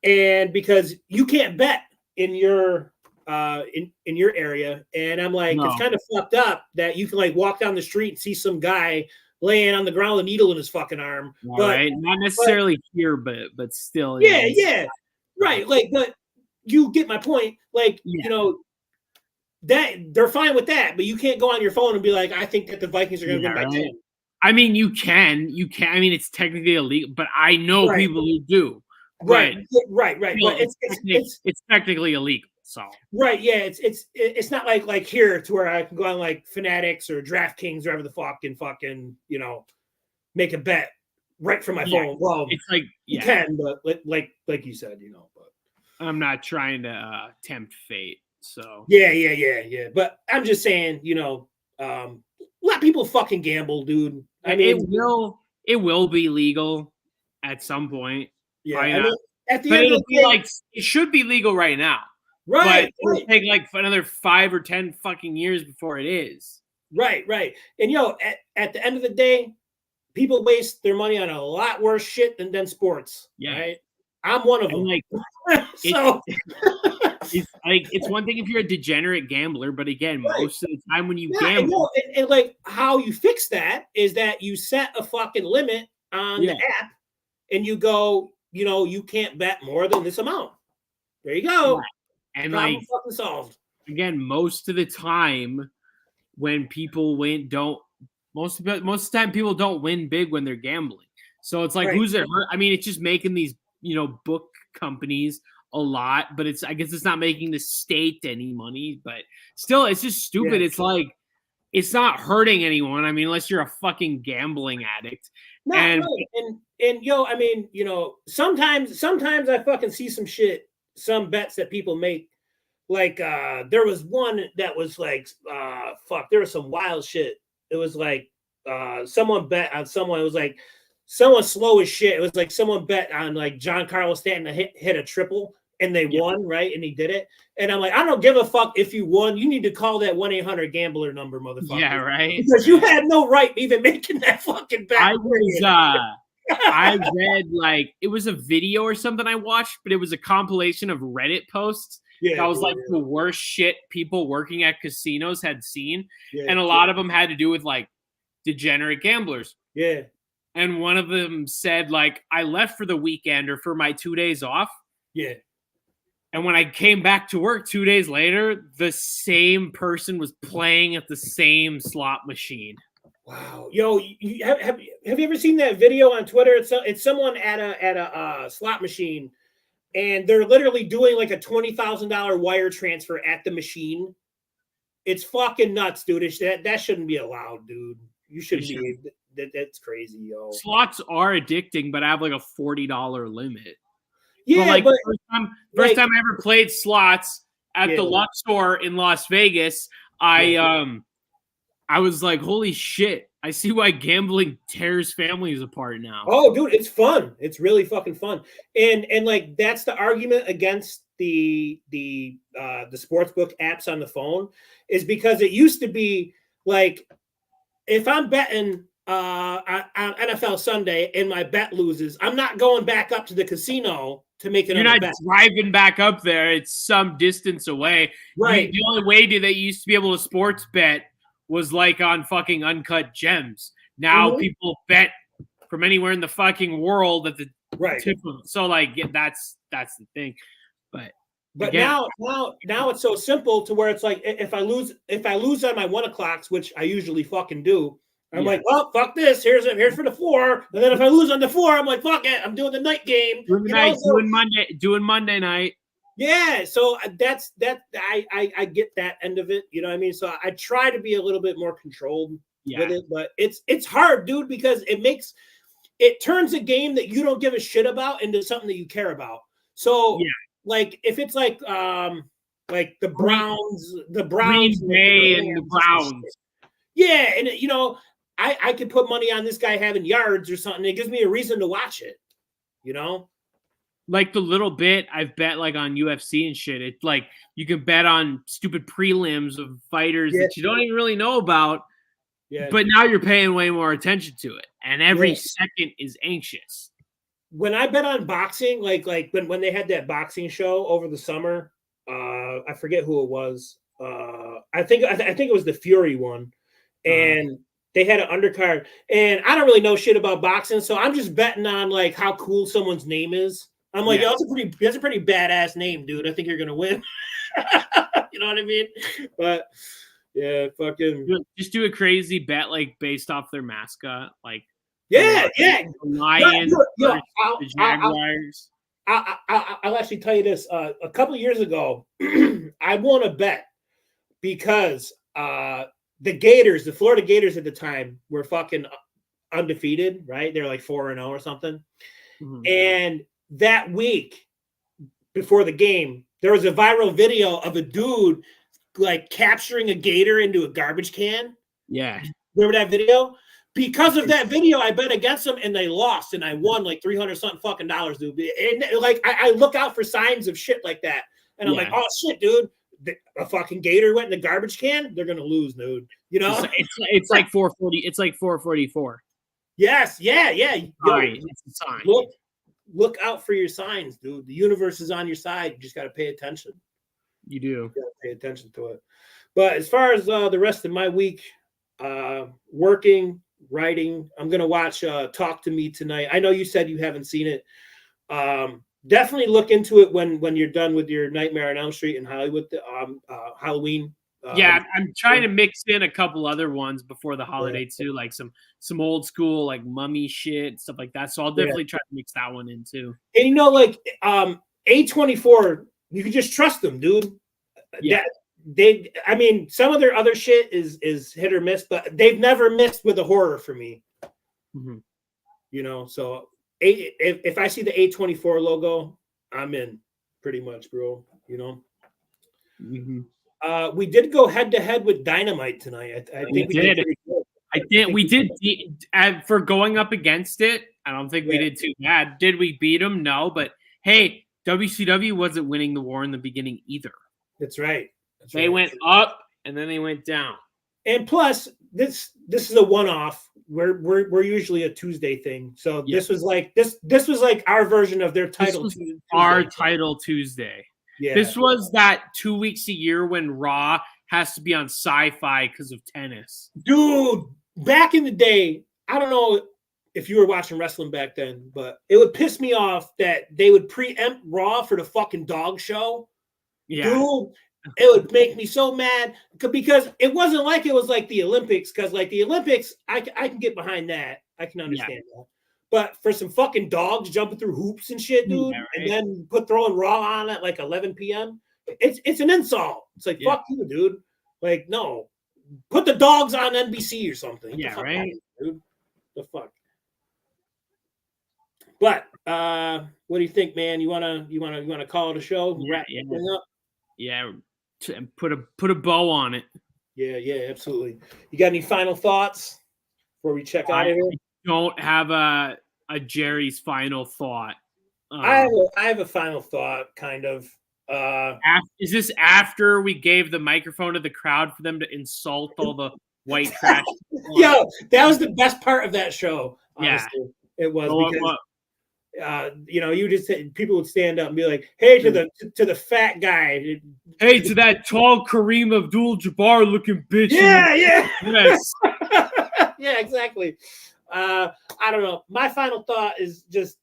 And because you can't bet in your in your area, and I'm like, It's kind of fucked up that you can like walk down the street and see some guy laying on the ground with a needle in his fucking arm. Right, not necessarily here, but still. Yeah, right. Like, but you get my point. Like, that they're fine with that, but you can't go on your phone and be like, I think that the Vikings are going to win by 10. I mean, you can. I mean, it's technically illegal, but I know people who do. Right. But it's technically illegal. So right, yeah, it's not like here to where I can go on like Fanatics or DraftKings or whatever the fucking make a bet right from my phone. Well, it's like you can, but like you said, but I'm not trying to tempt fate. So yeah. But I'm just saying, let people fucking gamble, dude. I mean, it will be legal at some point. Yeah, I mean, at the but end it'll of the be day, like it should be legal right now. Right. But it'll take like another 5 or 10 fucking years before it is. Right. And at the end of the day, people waste their money on a lot worse shit than sports. Yeah. Right. I'm one of them. Like, so it's one thing if you're a degenerate gambler, but again, most of the time when you gamble, and like how you fix that is that you set a fucking limit on the app, and you go, you can't bet more than this amount. There you go. Right. And problem fucking solved. Again, most of the time when people win, most of the time people don't win big when they're gambling. So it's like, who's it hurt? I mean, it's just making these, book companies a lot, but I guess it's not making the state any money, but still it's just stupid. Yeah. It's like, it's not hurting anyone. I mean, unless you're a fucking gambling addict. No, and I mean, sometimes I fucking see some shit, some bets that people make. Like there was one that was like there was some wild shit. It was like someone bet on someone. It was like someone slow as shit. It was like someone bet on like John Carlos Stanton to hit a triple, and they won, right? And he did it. And I'm like, I don't give a fuck if you won. You need to call that 1-800-GAMBLER number, motherfucker. Yeah, right. Because you had no right even making that fucking bet. I read like it was a video or something I watched, but it was a compilation of Reddit posts. Yeah, that was like the worst shit people working at casinos had seen. Yeah, and a lot of them had to do with like degenerate gamblers. Yeah. And one of them said, like, I left for the weekend or for my 2 days off. Yeah. And when I came back to work 2 days later, the same person was playing at the same slot machine. Wow. Yo, have you ever seen that video on Twitter? It's someone at a slot machine, and they're literally doing like a $20,000 wire transfer at the machine. It's fucking nuts, dude. That shouldn't be allowed, dude. You shouldn't be. That's crazy, yo. Slots are addicting, but I have like a $40 limit. Yeah, but first time I ever played slots at the Luxor in Las Vegas, I was like, holy shit. I see why gambling tears families apart now. Oh, dude, it's fun. It's really fucking fun. And like that's the argument against the sportsbook apps on the phone is because it used to be like if I'm betting on NFL Sunday and my bet loses, I'm not going back up to the casino to make another bet. You're not driving back up there. It's some distance away. Right. The only way that you used to be able to sports bet was like on fucking Uncut Gems. Now people bet from anywhere in the fucking world at the tip of it. So like that's the thing. But again, now it's so simple to where it's like if I lose on my 1 o'clocks, which I usually fucking do, I'm like, well, fuck this. Here's for the 4. And then if I lose on the 4, I'm like, fuck it. I'm doing the night game. Doing Monday night. Yeah. So that's I get that end of it. You know what I mean? So I try to be a little bit more controlled with it, but it's hard, dude, because it turns a game that you don't give a shit about into something that you care about. So like if it's like the Browns, Green Bay and the Browns. Yeah, and you know, I could put money on this guy having yards or something. It gives me a reason to watch it, you know? Like the little bit I've bet like on UFC and shit. It's like you can bet on stupid prelims of fighters that you don't even really know about. Yeah. But now you're paying way more attention to it. And every second is anxious. When I bet on boxing, like when they had that boxing show over the summer, I forget who it was. I think it was the Fury one. And they had an undercard, and I don't really know shit about boxing, so I'm just betting on like how cool someone's name is. I'm like, yo, that's a pretty badass name, dude. I think you're gonna win. You know what I mean? But yeah, fucking just do a crazy bet like based off their mascot, like the Lions, the Jaguars. I'll actually tell you this. A couple of years ago, I won a bet because the Gators, the Florida Gators at the time, were fucking undefeated, right? They're like 4-0 or something. Mm-hmm. And that week before the game, there was a viral video of a dude like capturing a gator into a garbage can. Yeah. Remember that video? Because of that video, I bet against them and they lost, and I won like $300 something fucking dollars, dude. And like I look out for signs of shit like that, and I'm like, oh shit, dude. A fucking gator went in the garbage can, they're gonna lose, dude. You know, it's like 440. It's like 444. Yes, yeah. Right, it's a sign. Look out for your signs, dude. The universe is on your side. You just got to pay attention. You do. You got to pay attention to it. But as far as the rest of my week, working, writing, I'm gonna watch Talk to Me tonight. I know you said you haven't seen it. Definitely look into it when you're done with your Nightmare on Elm Street and Hollywood, Halloween. I'm trying to mix in a couple other ones before the holiday too, like some old school like Mummy shit, stuff like that. So I'll definitely try to mix that one in too. And you know, like A24, you can just trust them, dude. Yeah. I mean, some of their other shit is hit or miss, but they've never missed with a horror for me. Mm-hmm. You know, so if I see the A24 logo, I'm in pretty much, bro. You know. Mm-hmm. We did go head to head with Dynamite tonight. I think we did. We did for going up against it. I don't think we did too bad. Did we beat them? No, but hey, WCW wasn't winning the war in the beginning either. That's right. They went up and then they went down. And plus, this is a one-off. We're usually a Tuesday thing, so this was like this was like our version of their title. Tuesday. Our title Tuesday. Yeah. This was that 2 weeks a year when Raw has to be on Sci-Fi because of tennis. Dude, back in the day, I don't know if you were watching wrestling back then, but it would piss me off that they would preempt Raw for the fucking dog show. Yeah. Dude, it would make me so mad because it wasn't like it was like the Olympics, because like the Olympics, I can get behind that. I can understand that. But for some fucking dogs jumping through hoops and shit, dude, and then throwing Raw on at like 11 p.m., it's an insult. It's like, fuck you, dude. Like, no. Put the dogs on NBC or something. Yeah, right? Dude. The fuck. But what do you think, man? You wanna call it a show? Yeah. Put a bow on it. Yeah, absolutely. You got any final thoughts? before we check out of here? Don't have a Jerry's final thought. I have a final thought, kind of. Is this after we gave the microphone to the crowd for them to insult all the white trash? Yo, that was the best part of that show. Honestly. Yeah, it was because you just people would stand up and be like, "Hey, to the fat guy, hey, to that tall Kareem Abdul-Jabbar looking bitch." Yeah, yes, yeah, exactly. I don't know. My final thought is just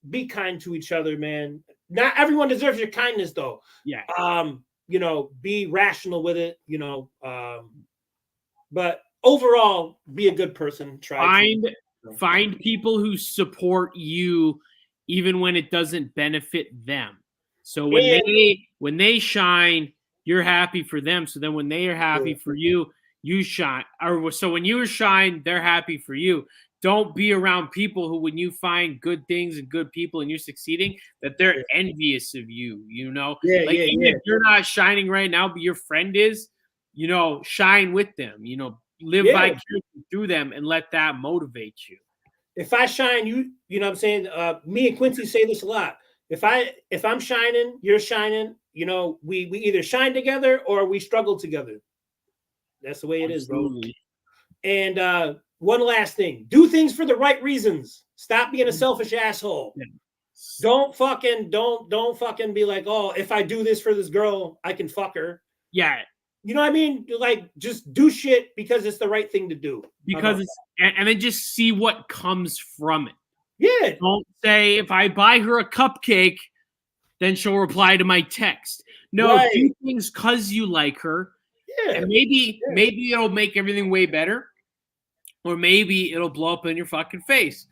be kind to each other, man. Not everyone deserves your kindness, though. Yeah. Be rational with it. But overall, be a good person. Find people who support you, even when it doesn't benefit them. So when they shine, you're happy for them. So then when they are happy for you, you shine. Or so when you shine, they're happy for you. Don't be around people who, when you find good things and good people and you're succeeding, that they're envious of you. If you're not shining right now, but your friend is, shine with them. Live vicariously through them and let that motivate you. If I shine, you know what I'm saying? Me and Quincy say this a lot. If I'm shining, you're shining, we either shine together or we struggle together. That's the way it is, bro. And one last thing. Do things for the right reasons. Stop being a selfish asshole. Yeah. Don't fucking be like, oh, if I do this for this girl, I can fuck her. Yeah. You know what I mean? Like, just do shit because it's the right thing to do. And then just see what comes from it. Yeah. Don't say, if I buy her a cupcake, then she'll reply to my text. No, do things because you like her. Yeah. And maybe it'll make everything way better. Or maybe it'll blow up in your fucking face.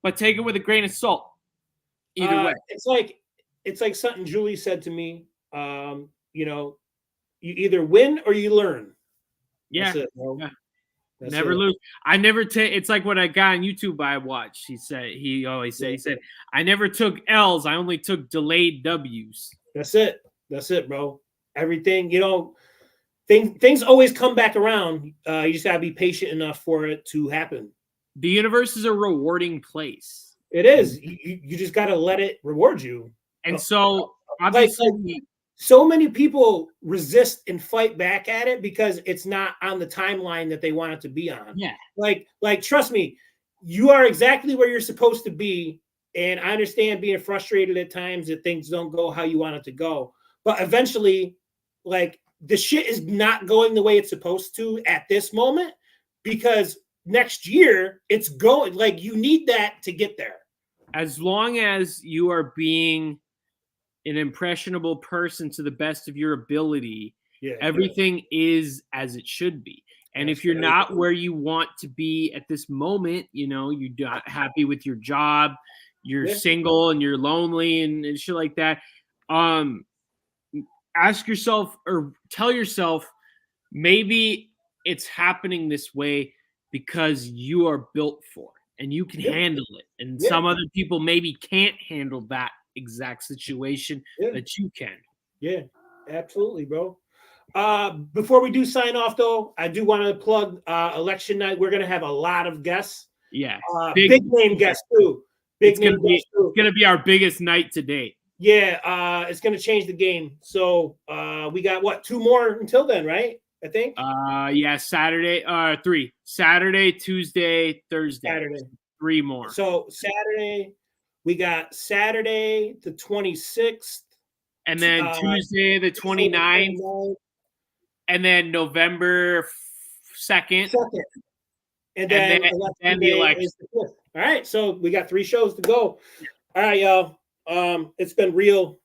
But take it with a grain of salt. Either way. It's like something Julie said to me. You either win or you learn. Yeah. That's it, bro. Yeah. Never lose. I never take. It's like what I got on YouTube. I watched. He always said, I never took L's. I only took delayed W's. That's it, bro. Everything, things always come back around. You just gotta be patient enough for it to happen. The universe is a rewarding place. It is. You just gotta let it reward you. And so obviously. So many people resist and fight back at it because it's not on the timeline that they want it to be on. Yeah. Like, trust me, you are exactly where you're supposed to be. And I understand being frustrated at times that things don't go how you want it to go. But eventually, like, the shit is not going the way it's supposed to at this moment, because next year it's going, like, you need that to get there. As long as you are being an impressionable person to the best of your ability, everything is as it should be. And if you're not where you want to be at this moment, you're not happy with your job, you're single and you're lonely and shit like that, ask yourself or tell yourself, maybe it's happening this way because you are built for it and you can handle it. And some other people maybe can't handle that exact situation that you can. Yeah, absolutely, bro. Before we do sign off, though, I do want to plug election night. We're gonna have a lot of guests. Yeah, big name guests too. It's gonna be our biggest night to date. Yeah, it's gonna change the game. So we got 2 more until then, right? I think. Saturday. 3. Saturday, Tuesday, Thursday. Saturday. 3 more. So Saturday. We got Saturday the 26th. And then Tuesday the 29th. And then November 2nd. And then the election. All right, so we got 3 shows to go. All right, y'all. It's been real.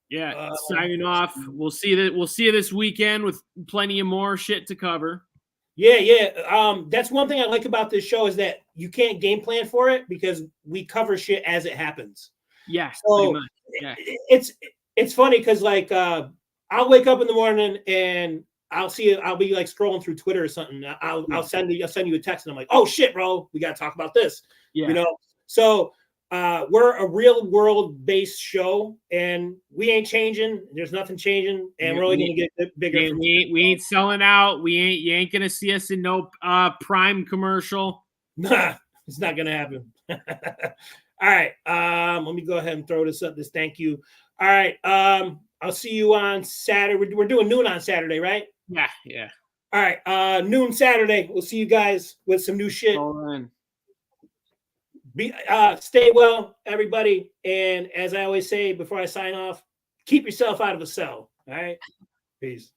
Yeah, signing off. We'll see you this weekend with plenty of more shit to cover. Yeah. That's one thing I like about this show is that you can't game plan for it because we cover shit as it happens. Yeah. So it's funny because like I'll wake up in the morning and I'll be like scrolling through Twitter or something. I'll send you a text and I'm like, oh shit, bro, we got to talk about this. Yeah. So we're a real world based show and we ain't changing. There's nothing changing, and we're only gonna get bigger. We ain't selling out. You ain't gonna see us in no Prime commercial. Nah, it's not gonna happen. All right. Let me go ahead and throw this up. This thank you. All right. I'll see you on Saturday. We're doing noon on Saturday, right? Yeah. All right. Noon Saturday. We'll see you guys with some new shit. Stay well, everybody. And as I always say before I sign off, keep yourself out of a cell. All right. Peace.